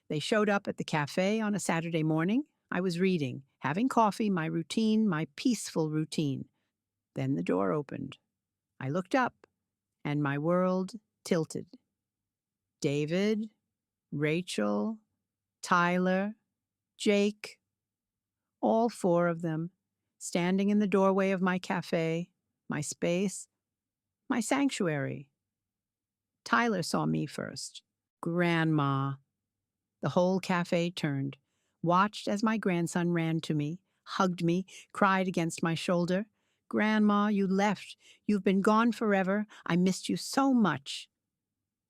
They showed up at the cafe on a Saturday morning. I was reading, having coffee, my routine, my peaceful routine. Then the door opened. I looked up, and my world tilted. David, Rachel, Tyler, Jake, all 4 of them, standing in the doorway of my cafe, my space, my sanctuary. Tyler saw me first. Grandma. The whole cafe turned, watched as my grandson ran to me, hugged me, cried against my shoulder. Grandma, you left. You've been gone forever. I missed you so much.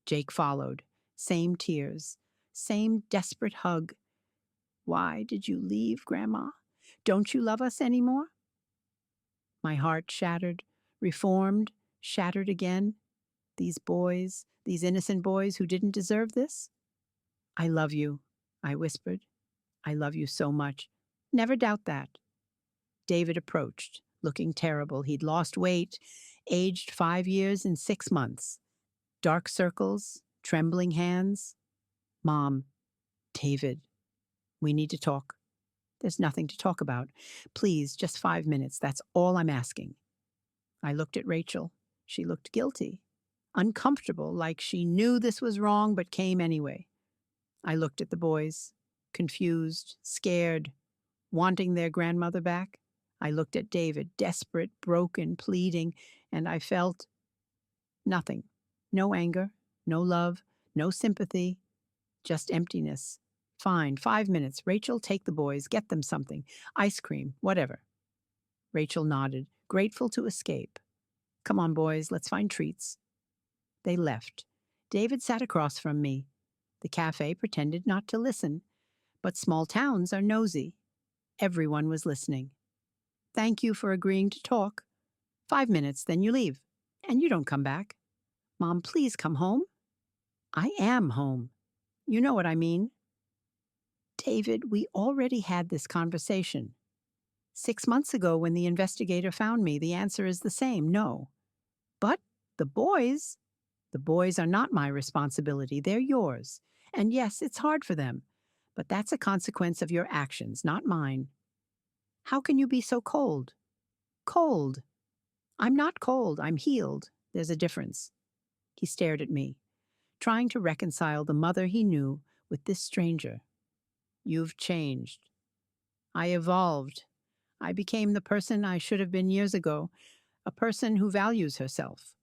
Jake followed. Same tears. Same desperate hug. Why did you leave, Grandma? Don't you love us anymore? My heart shattered, reformed, shattered again. These boys, these innocent boys who didn't deserve this? I love you. I whispered. I love you so much. Never doubt that. David approached, looking terrible. He'd lost weight, aged 5 years and 6 months. Dark circles, trembling hands. Mom, David, we need to talk. There's nothing to talk about. Please, just 5 minutes. That's all I'm asking. I looked at Rachel. She looked guilty, uncomfortable, like she knew this was wrong but came anyway. I looked at the boys, confused, scared, wanting their grandmother back. I looked at David, desperate, broken, pleading, and I felt nothing. No anger, no love, no sympathy, just emptiness. Fine, 5 minutes. Rachel, take the boys, get them something. Ice cream, whatever. Rachel nodded, grateful to escape. Come on, boys, let's find treats. They left. David sat across from me. The cafe pretended not to listen, but small towns are nosy. Everyone was listening. Thank you for agreeing to talk. 5 minutes, then you leave. And you don't come back. Mom, please come home. I am home. You know what I mean. David, we already had this conversation. 6 months ago, when the investigator found me, the answer is the same, no. But the boys are not my responsibility, they're yours. And yes, it's hard for them, but that's a consequence of your actions, not mine. How can you be so cold? Cold. I'm not cold, I'm healed. There's a difference. He stared at me, trying to reconcile the mother he knew with this stranger. You've changed. I evolved. I became the person I should have been years ago, a person who values herself.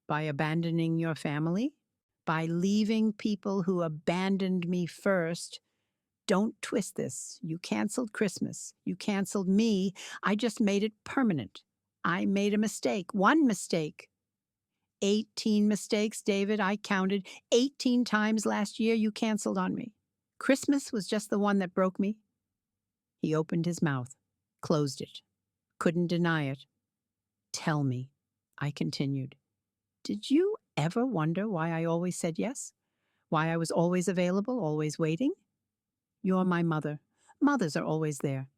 By abandoning your family? By leaving people who abandoned me first? Don't twist this. You canceled Christmas. You canceled me. I just made it permanent. I made a mistake. One mistake. 18 mistakes, David. I counted 18 times last year you canceled on me. Christmas was just the one that broke me. He opened his mouth, closed it, couldn't deny it. Tell me, I continued. Did you ever wonder why I always said yes? Why I was always available, always waiting? You're my mother. Mothers are always there.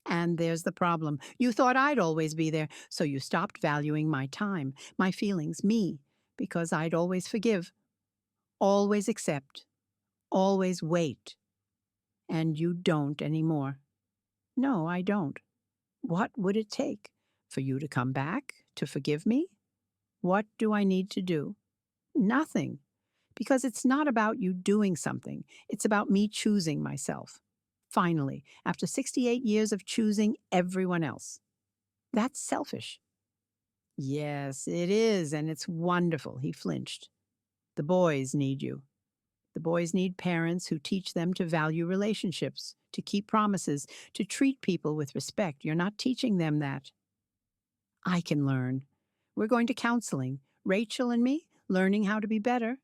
And there's the problem. You thought I'd always be there, so you stopped valuing my time, my feelings, me, because I'd always forgive, always accept, always wait. And you don't anymore. No, I don't. What would it take? For you to come back, to forgive me? What do I need to do? Nothing. Because it's not about you doing something. It's about me choosing myself. Finally, after 68 years of choosing everyone else. That's selfish. Yes, it is, and it's wonderful. He flinched. The boys need you. The boys need parents who teach them to value relationships, to keep promises, to treat people with respect. You're not teaching them that. I can learn. We're going to counseling. Rachel and me, learning how to be better.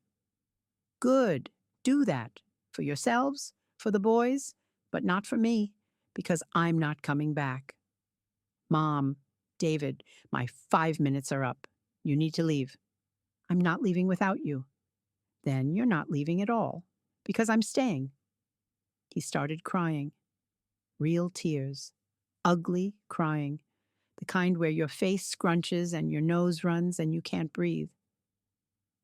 Good. Do that. For yourselves, for the boys, but not for me, because I'm not coming back. Mom, David, my 5 minutes are up. You need to leave. I'm not leaving without you. Then you're not leaving at all, because I'm staying. He started crying. Real tears. Ugly crying. The kind where your face scrunches and your nose runs and you can't breathe.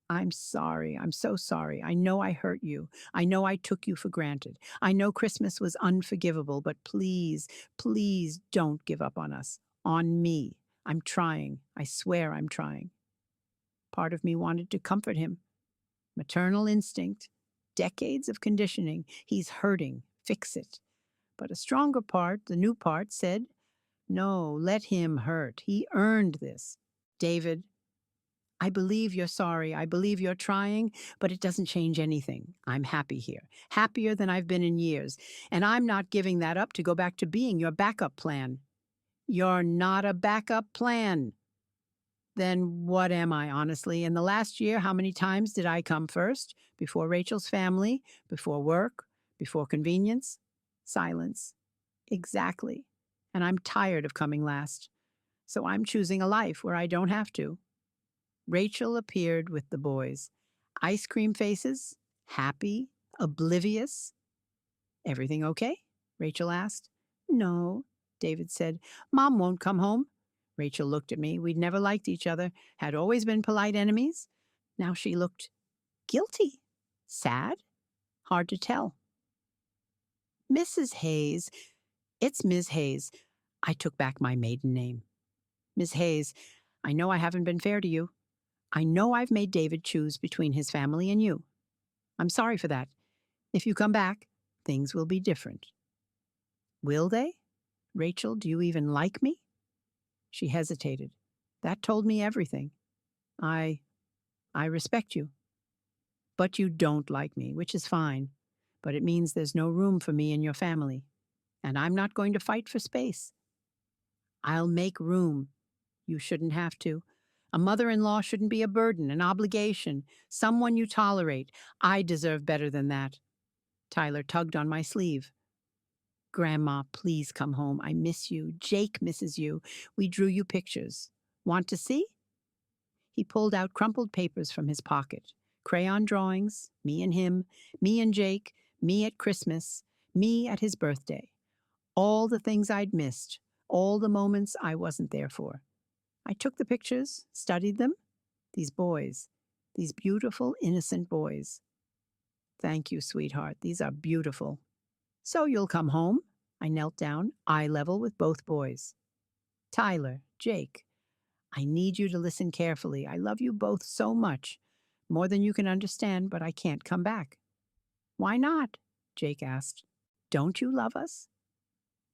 I'm sorry. I'm so sorry. I know I hurt you. I know I took you for granted. I know Christmas was unforgivable, but please, please don't give up on us. On me. I'm trying. I swear I'm trying. Part of me wanted to comfort him. Maternal instinct. Decades of conditioning. He's hurting. Fix it. But a stronger part, the new part, said, no, let him hurt. He earned this. David, I believe you're sorry. I believe you're trying, but it doesn't change anything. I'm happy here, happier than I've been in years. And I'm not giving that up to go back to being your backup plan. You're not a backup plan. Then what am I, honestly? In the last year, how many times did I come first? Before Rachel's family, before work, before convenience? Silence. Exactly. And I'm tired of coming last. So I'm choosing a life where I don't have to. Rachel appeared with the boys. Ice cream faces, happy, oblivious. Everything okay? Rachel asked. No, David said. Mom won't come home. Rachel looked at me. We'd never liked each other, had always been polite enemies. Now she looked guilty, sad, hard to tell. Mrs. Hayes. It's Miss Hayes. I took back my maiden name. Miss Hayes, I know I haven't been fair to you. I know I've made David choose between his family and you. I'm sorry for that. If you come back, things will be different. Will they? Rachel, do you even like me? She hesitated. That told me everything. I respect you. But you don't like me, which is fine. But it means there's no room for me in your family. And I'm not going to fight for space. I'll make room. You shouldn't have to. A mother-in-law shouldn't be a burden, an obligation, someone you tolerate. I deserve better than that. Tyler tugged on my sleeve. Grandma, please come home. I miss you. Jake misses you. We drew you pictures. Want to see? He pulled out crumpled papers from his pocket. Crayon drawings, me and him, me and Jake, me at Christmas, me at his birthday. All the things I'd missed, all the moments I wasn't there for. I took the pictures, studied them. These boys, these beautiful, innocent boys. Thank you, sweetheart. These are beautiful. So you'll come home? I knelt down, eye level with both boys. Tyler, Jake, I need you to listen carefully. I love you both so much. More than you can understand, but I can't come back. Why not? Jake asked. Don't you love us?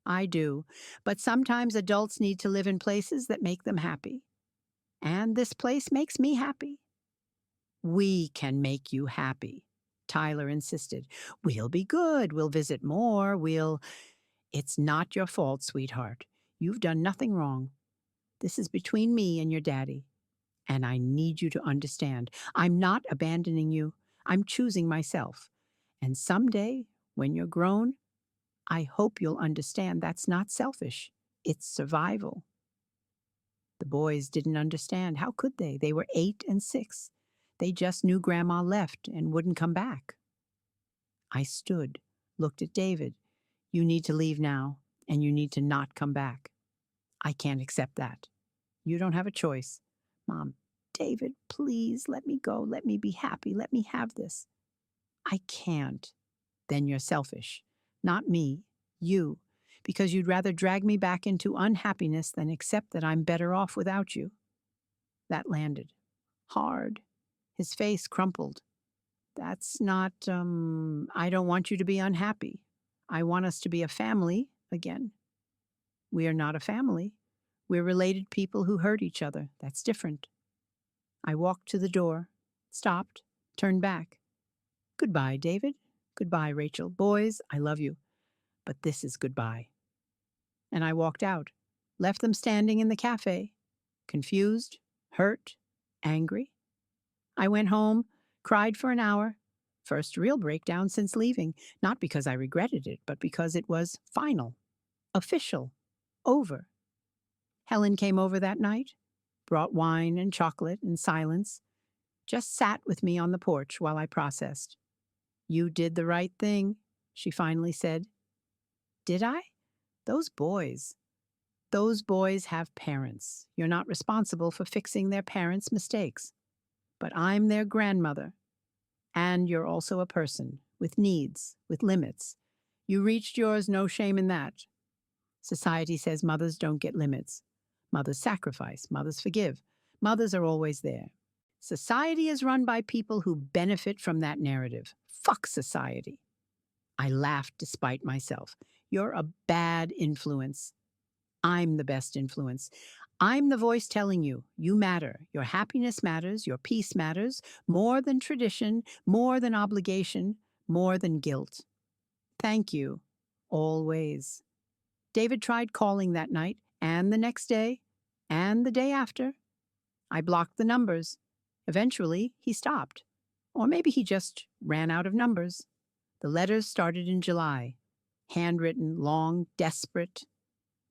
I do, but sometimes adults need to live in places that make them happy. And this place makes me happy. We can make you happy, Tyler insisted. We'll be good. We'll visit more. It's not your fault, sweetheart. You've done nothing wrong. This is between me and your daddy. And I need you to understand. I'm not abandoning you. I'm choosing myself. And someday, when you're grown, I hope you'll understand that's not selfish. It's survival. The boys didn't understand. How could they? They were 8 and 6. They just knew Grandma left and wouldn't come back. I stood, looked at David. You need to leave now, and you need to not come back. I can't accept that. You don't have a choice. Mom, David, please let me go. Let me be happy. Let me have this. I can't. Then you're selfish. Not me, you, because you'd rather drag me back into unhappiness than accept that I'm better off without you. That landed. Hard. His face crumpled. That's not, I don't want you to be unhappy. I want us to be a family again. We are not a family. We're related people who hurt each other. That's different. I walked to the door, stopped, turned back. Goodbye, David. Goodbye, Rachel. Boys, I love you. But this is goodbye. And I walked out, left them standing in the cafe, confused, hurt, angry. I went home, cried for an hour. First real breakdown since leaving, not because I regretted it, but because it was final, official, over. Helen came over that night, brought wine and chocolate and silence, just sat with me on the porch while I processed. You did the right thing, she finally said. Did I? Those boys have parents. You're not responsible for fixing their parents' mistakes. But I'm their grandmother. And you're also a person, with needs, with limits. You reached yours, no shame in that. Society says mothers don't get limits. Mothers sacrifice, mothers forgive. Mothers are always there. Society is run by people who benefit from that narrative. Fuck society. I laughed despite myself. You're a bad influence. I'm the best influence. I'm the voice telling you, you matter. Your happiness matters. Your peace matters. More than tradition, more than obligation, more than guilt. Thank you. Always. David tried calling that night, and the next day, and the day after. I blocked the numbers. Eventually, he stopped. Or maybe he just ran out of numbers. The letters started in July. Handwritten, long, desperate.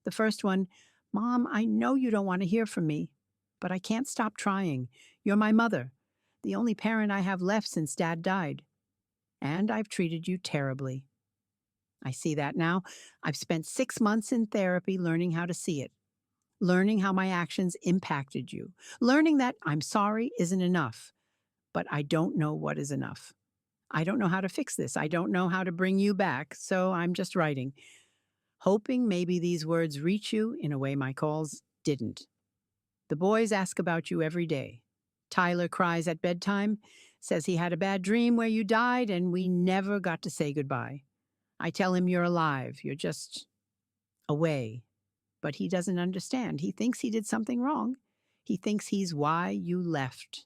The first one, Mom, I know you don't want to hear from me, but I can't stop trying. You're my mother, the only parent I have left since Dad died. and I've treated you terribly. I see that now. I've spent 6 months in therapy learning how to see it, learning how my actions impacted you, learning that I'm sorry isn't enough, but I don't know what is enough. I don't know how to fix this. I don't know how to bring you back, so I'm just writing, hoping maybe these words reach you in a way my calls didn't. The boys ask about you every day. Tyler cries at bedtime, says he had a bad dream where you died and we never got to say goodbye. I tell him you're alive, you're just away. But he doesn't understand. He thinks he did something wrong. He thinks he's why you left.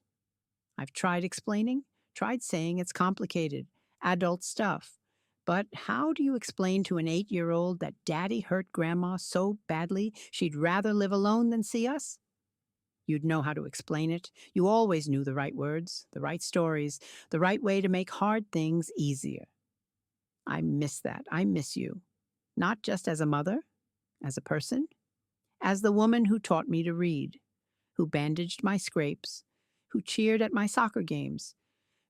I've tried explaining, tried saying it's complicated, adult stuff. But how do you explain to an 8-year-old that Daddy hurt Grandma so badly she'd rather live alone than see us? You'd know how to explain it. You always knew the right words, the right stories, the right way to make hard things easier. I miss that. I miss you. Not just as a mother, as a person, as the woman who taught me to read, who bandaged my scrapes, who cheered at my soccer games,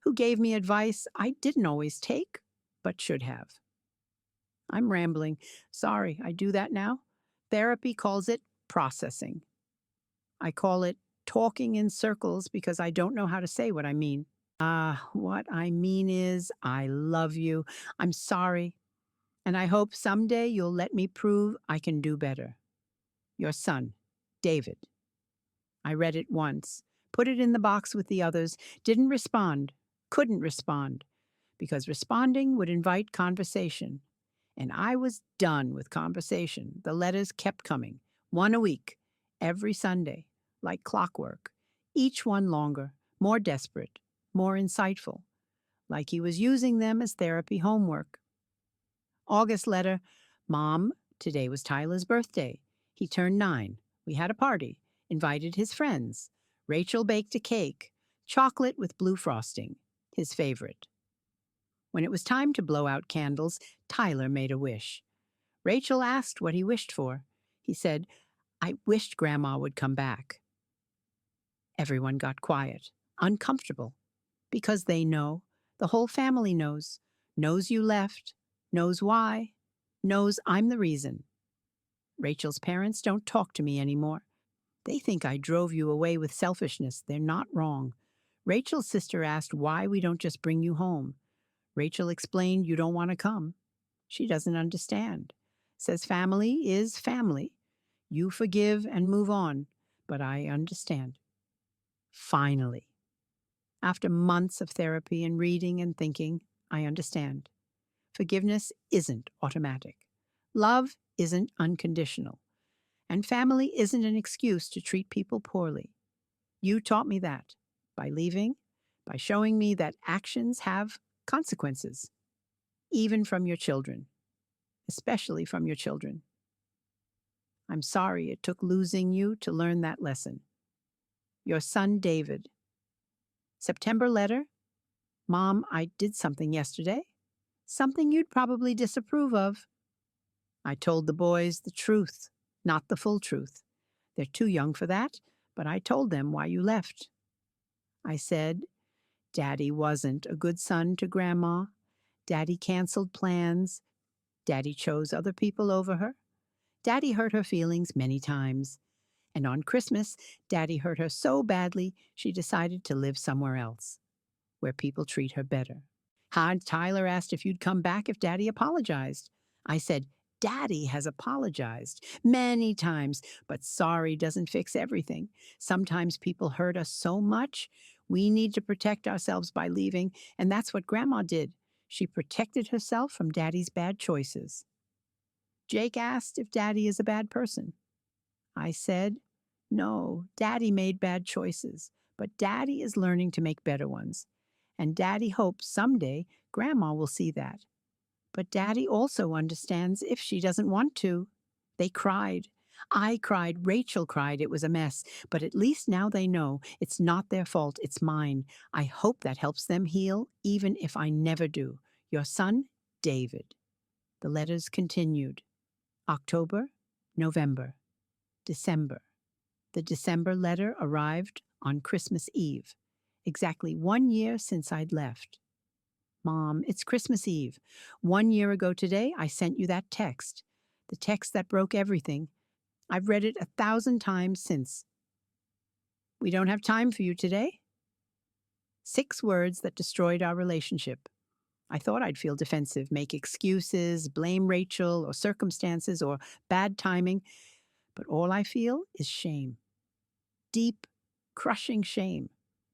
who gave me advice I didn't always take, but should have. I'm rambling. Sorry, I do that now. Therapy calls it processing. I call it talking in circles because I don't know how to say what I mean. What I mean is, I love you. I'm sorry. And I hope someday you'll let me prove I can do better. Your son, David. I read it once, put it in the box with the others, didn't respond, couldn't respond, because responding would invite conversation. And I was done with conversation. The letters kept coming, one a week, every Sunday, like clockwork, each one longer, more desperate, more insightful, like he was using them as therapy homework. August letter, Mom, today was Tyler's birthday. He turned 9. We had a party, invited his friends. Rachel baked a cake, chocolate with blue frosting, his favorite. When it was time to blow out candles, Tyler made a wish. Rachel asked what he wished for. He said, I wished Grandma would come back. Everyone got quiet, uncomfortable, because they know, the whole family knows you left, knows why, knows I'm the reason. Rachel's parents don't talk to me anymore. They think I drove you away with selfishness. They're not wrong. Rachel's sister asked why we don't just bring you home. Rachel explained you don't want to come. She doesn't understand. Says family is family. You forgive and move on, but I understand. Finally, after months of therapy and reading and thinking, I understand. Forgiveness isn't automatic. Love isn't unconditional. And family isn't an excuse to treat people poorly. You taught me that by leaving, by showing me that actions have consequences, even from your children, especially from your children. I'm sorry it took losing you to learn that lesson. Your son, David. September letter. Mom, I did something yesterday. Something you'd probably disapprove of. I told the boys the truth, not the full truth. They're too young for that, but I told them why you left. I said, Daddy wasn't a good son to Grandma. Daddy canceled plans. Daddy chose other people over her. Daddy hurt her feelings many times. And on Christmas, Daddy hurt her so badly she decided to live somewhere else, where people treat her better. Tyler asked if you'd come back if Daddy apologized. I said, Daddy has apologized many times, but sorry doesn't fix everything. Sometimes people hurt us so much, we need to protect ourselves by leaving, and that's what Grandma did. She protected herself from Daddy's bad choices. Jake asked if Daddy is a bad person. I said, no, Daddy made bad choices, but Daddy is learning to make better ones. And Daddy hopes someday Grandma will see that. But Daddy also understands if she doesn't want to. They cried. I cried. Rachel cried. It was a mess. But at least now they know it's not their fault. It's mine. I hope that helps them heal, even if I never do. Your son, David. The letters continued. October, November, December. The December letter arrived on Christmas Eve, exactly 1 year since I'd left. Mom, it's Christmas Eve. 1 year ago today, I sent you that text. The text that broke everything. I've read it 1,000 times since. We don't have time for you today? 6 words that destroyed our relationship. I thought I'd feel defensive, make excuses, blame Rachel or circumstances or bad timing, but all I feel is shame. Deep, crushing shame,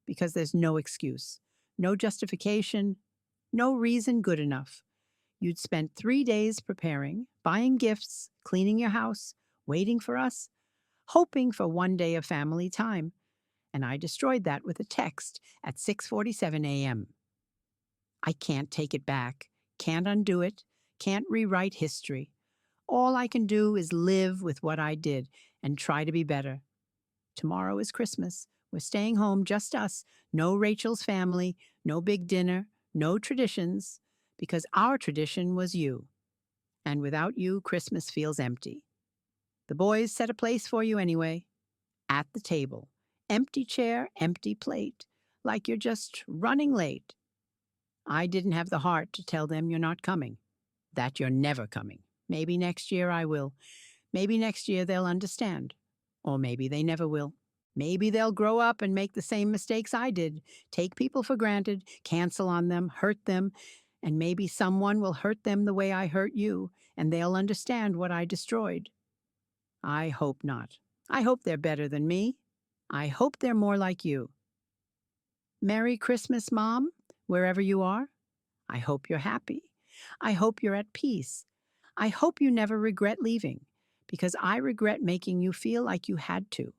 because there's no excuse, no justification, no reason good enough. You'd spent 3 days preparing, buying gifts, cleaning your house, waiting for us, hoping for one day of family time, and I destroyed that with a text at 6:47 a.m. I can't take it back, can't undo it, can't rewrite history. All I can do is live with what I did and try to be better. Tomorrow is Christmas. We're staying home, just us. No Rachel's family, no big dinner, no traditions, because our tradition was you. And without you, Christmas feels empty. The boys set a place for you anyway, at the table. Empty chair, empty plate, like you're just running late. I didn't have the heart to tell them you're not coming, that you're never coming. Maybe next year I will. Maybe next year they'll understand. Or maybe they never will. Maybe they'll grow up and make the same mistakes I did, take people for granted, cancel on them, hurt them, and maybe someone will hurt them the way I hurt you, and they'll understand what I destroyed. I hope not. I hope they're better than me. I hope they're more like you. Merry Christmas, Mom, wherever you are. I hope you're happy. I hope you're at peace. I hope you never regret leaving, because I regret making you feel like you had to.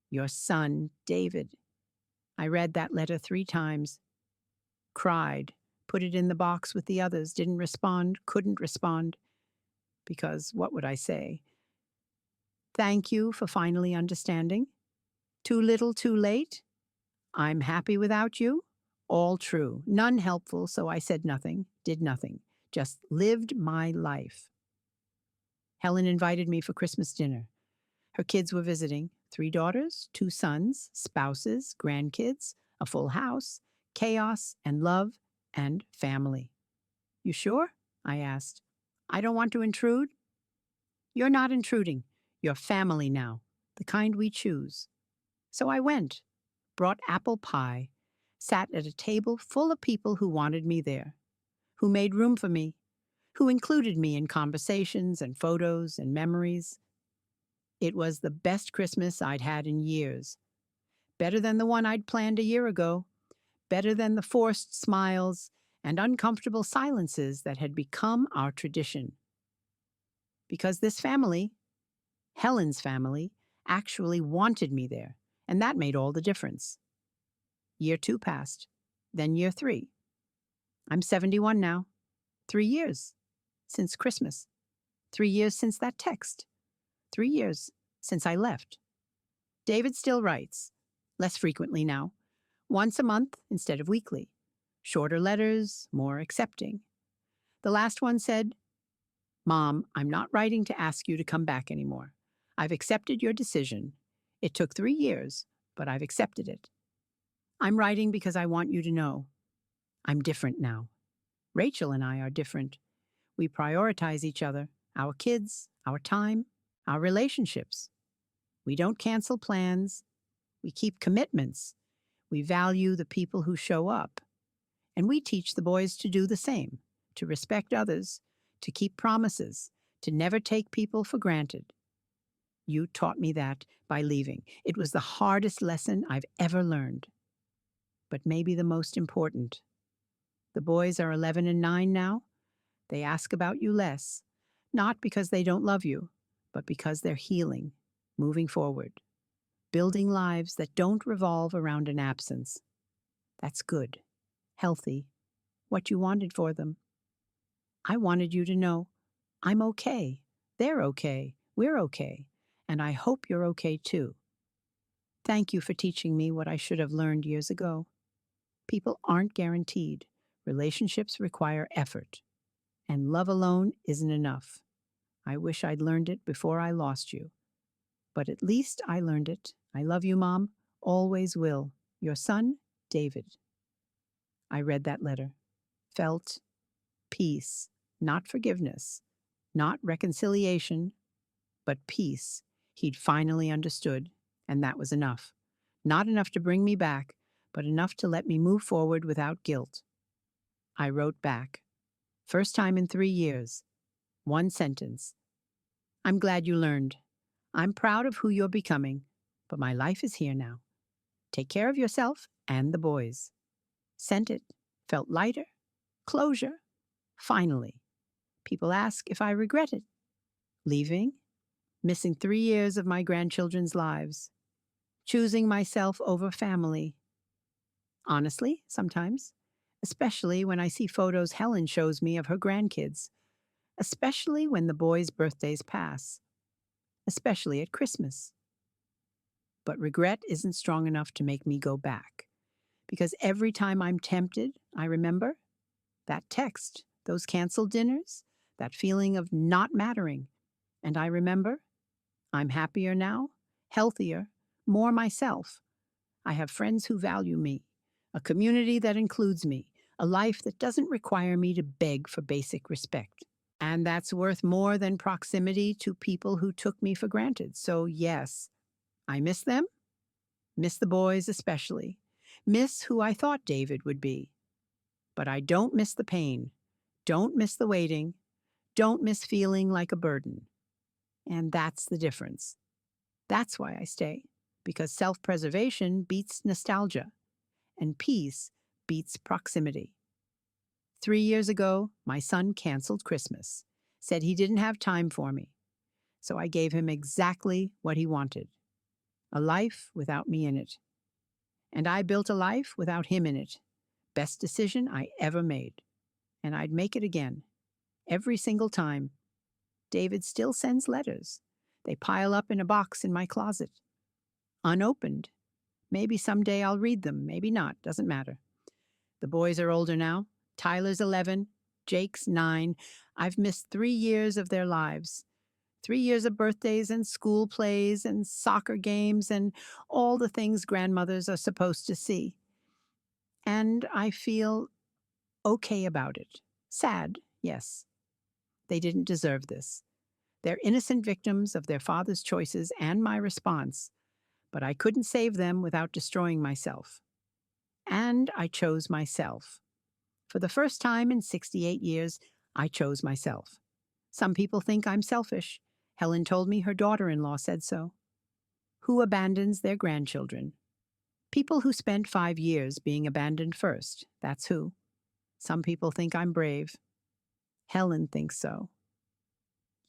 Your son, David. I read that letter 3 times. Cried, put it in the box with the others, didn't respond, couldn't respond. Because what would I say? Thank you for finally understanding. Too little, too late. I'm happy without you. All true. None helpful, so I said nothing, did nothing. Just lived my life. Helen invited me for Christmas dinner. Her kids were visiting. 3 daughters, 2 sons, spouses, grandkids, a full house, chaos and love and family. You sure? I asked. I don't want to intrude. You're not intruding. You're family now, the kind we choose. So I went, brought apple pie, sat at a table full of people who wanted me there, who made room for me, who included me in conversations and photos and memories. It was the best Christmas I'd had in years. Better than the one I'd planned a year ago. Better than the forced smiles and uncomfortable silences that had become our tradition. Because this family, Helen's family, actually wanted me there, and that made all the difference. Year 2 passed, then year 3. I'm 71 now. 3 years since Christmas. 3 years since that text. 3 years since I left. David still writes, less frequently now, once a month instead of weekly. Shorter letters, more accepting. The last one said, Mom, I'm not writing to ask you to come back anymore. I've accepted your decision. It took 3 years, but I've accepted it. I'm writing because I want you to know I'm different now. Rachel and I are different. We prioritize each other, our kids, our time, our relationships. We don't cancel plans. We keep commitments. We value the people who show up. And we teach the boys to do the same, to respect others, to keep promises, to never take people for granted. You taught me that by leaving. It was the hardest lesson I've ever learned, but maybe the most important. The boys are 11 and 9 now. They ask about you less, not because they don't love you, but because they're healing, moving forward, building lives that don't revolve around an absence. That's good, healthy, what you wanted for them. I wanted you to know I'm okay, they're okay, we're okay, and I hope you're okay too. Thank you for teaching me what I should have learned years ago. People aren't guaranteed. Relationships require effort, and love alone isn't enough. I wish I'd learned it before I lost you. But at least I learned it. I love you, Mom. Always will. Your son, David. I read that letter. felt peace, not forgiveness, not reconciliation, but peace. He'd finally understood, and that was enough. Not enough to bring me back, but enough to let me move forward without guilt. I wrote back. First time in 3 years. One sentence. I'm glad you learned. I'm proud of who you're becoming, but my life is here now. Take care of yourself and the boys. Sent it. Felt lighter. Closure. Finally. People ask if I regret it. Leaving. Missing 3 years of my grandchildren's lives. Choosing myself over family. Honestly, sometimes. Especially when I see photos Helen shows me of her grandkids. Especially when the boys' birthdays pass. Especially at Christmas. But regret isn't strong enough to make me go back. Because every time I'm tempted, I remember that text, those canceled dinners, that feeling of not mattering. And I remember I'm happier now, healthier, more myself. I have friends who value me, a community that includes me, a life that doesn't require me to beg for basic respect. And that's worth more than proximity to people who took me for granted. So yes, I miss them, miss the boys especially, miss who I thought David would be. But I don't miss the pain, don't miss the waiting, don't miss feeling like a burden. And that's the difference. That's why I stay, because self-preservation beats nostalgia, and peace beats proximity. 3 years ago, my son canceled Christmas, said he didn't have time for me. So I gave him exactly what he wanted, a life without me in it. And I built a life without him in it. Best decision I ever made. And I'd make it again, every single time. David still sends letters. They pile up in a box in my closet. Unopened. Maybe someday I'll read them, maybe not, doesn't matter. The boys are older now. Tyler's 11, Jake's 9. I've missed 3 years of their lives. 3 years of birthdays and school plays and soccer games and all the things grandmothers are supposed to see. And I feel okay about it. Sad, yes. They didn't deserve this. They're innocent victims of their father's choices and my response, but I couldn't save them without destroying myself. And I chose myself. For the first time in 68 years, I chose myself. Some people think I'm selfish. Helen told me her daughter-in-law said so. Who abandons their grandchildren? People who spent 5 years being abandoned first, that's who. Some people think I'm brave. Helen thinks so.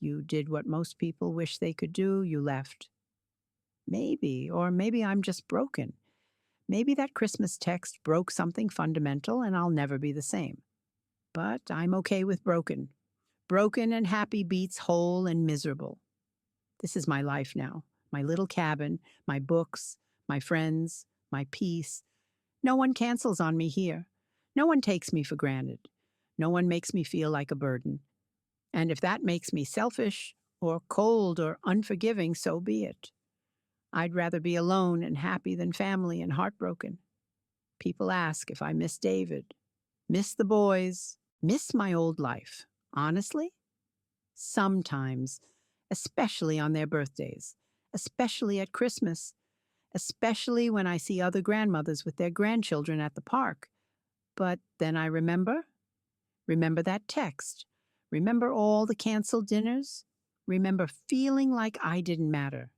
You did what most people wish they could do, you left. Maybe, or maybe I'm just broken. Maybe that Christmas text broke something fundamental and I'll never be the same. But I'm okay with broken. Broken and happy beats whole and miserable. This is my life now. My little cabin, my books, my friends, my peace. No one cancels on me here. No one takes me for granted. No one makes me feel like a burden. And if that makes me selfish or cold or unforgiving, so be it. I'd rather be alone and happy than family and heartbroken. People ask if I miss David, miss the boys, miss my old life. Honestly? Sometimes, especially on their birthdays, especially at Christmas, especially when I see other grandmothers with their grandchildren at the park. But then I remember that text, remember all the canceled dinners, remember feeling like I didn't matter.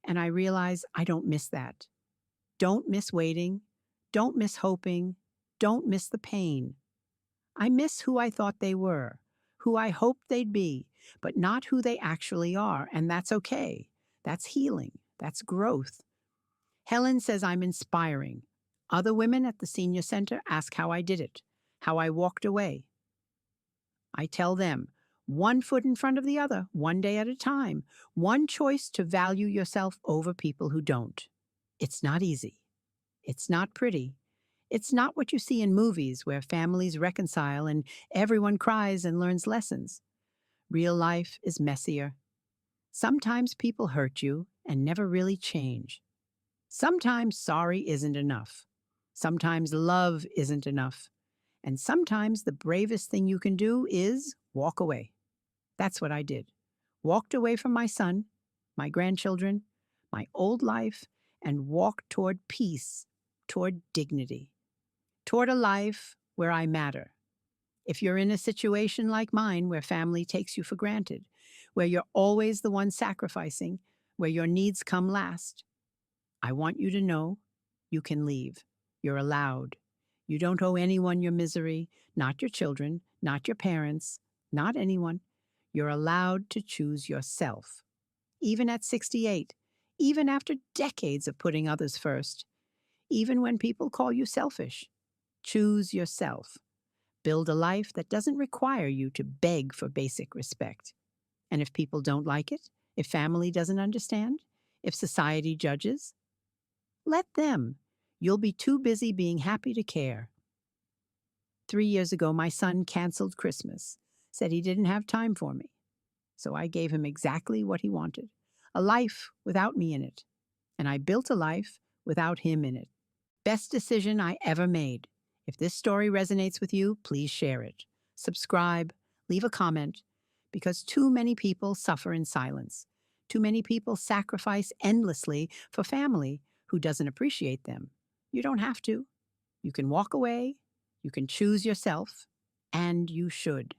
And I realize I don't miss that. Don't miss waiting, don't miss hoping, don't miss the pain. I miss who I thought they were, who I hoped they'd be, but not who they actually are, and that's okay. That's healing. That's growth. Helen says I'm inspiring. Other women at the senior center ask how I did it, how I walked away. I tell them, one foot in front of the other, one day at a time, one choice to value yourself over people who don't. It's not easy. It's not pretty. It's not what you see in movies where families reconcile and everyone cries and learns lessons. Real life is messier. Sometimes people hurt you and never really change. Sometimes sorry isn't enough. Sometimes love isn't enough. And sometimes the bravest thing you can do is walk away. That's what I did. Walked away from my son, my grandchildren, my old life, and walked toward peace, toward dignity, toward a life where I matter. If you're in a situation like mine where family takes you for granted, where you're always the one sacrificing, where your needs come last, I want you to know you can leave. You're allowed. You don't owe anyone your misery, not your children, not your parents, not anyone. You're allowed to choose yourself. Even at 68, even after decades of putting others first, even when people call you selfish, choose yourself. Build a life that doesn't require you to beg for basic respect. And if people don't like it, if family doesn't understand, if society judges, let them. You'll be too busy being happy to care. 3 years ago, my son canceled Christmas, said he didn't have time for me. So I gave him exactly what he wanted, a life without me in it. And I built a life without him in it. Best decision I ever made. If this story resonates with you, please share it. Subscribe, leave a comment, because too many people suffer in silence. Too many people sacrifice endlessly for family who doesn't appreciate them. You don't have to. You can walk away, you can choose yourself, and you should.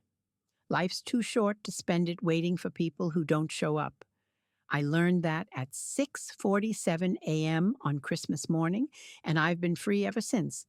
Life's too short to spend it waiting for people who don't show up. I learned that at 6:47 a.m. on Christmas morning, and I've been free ever since.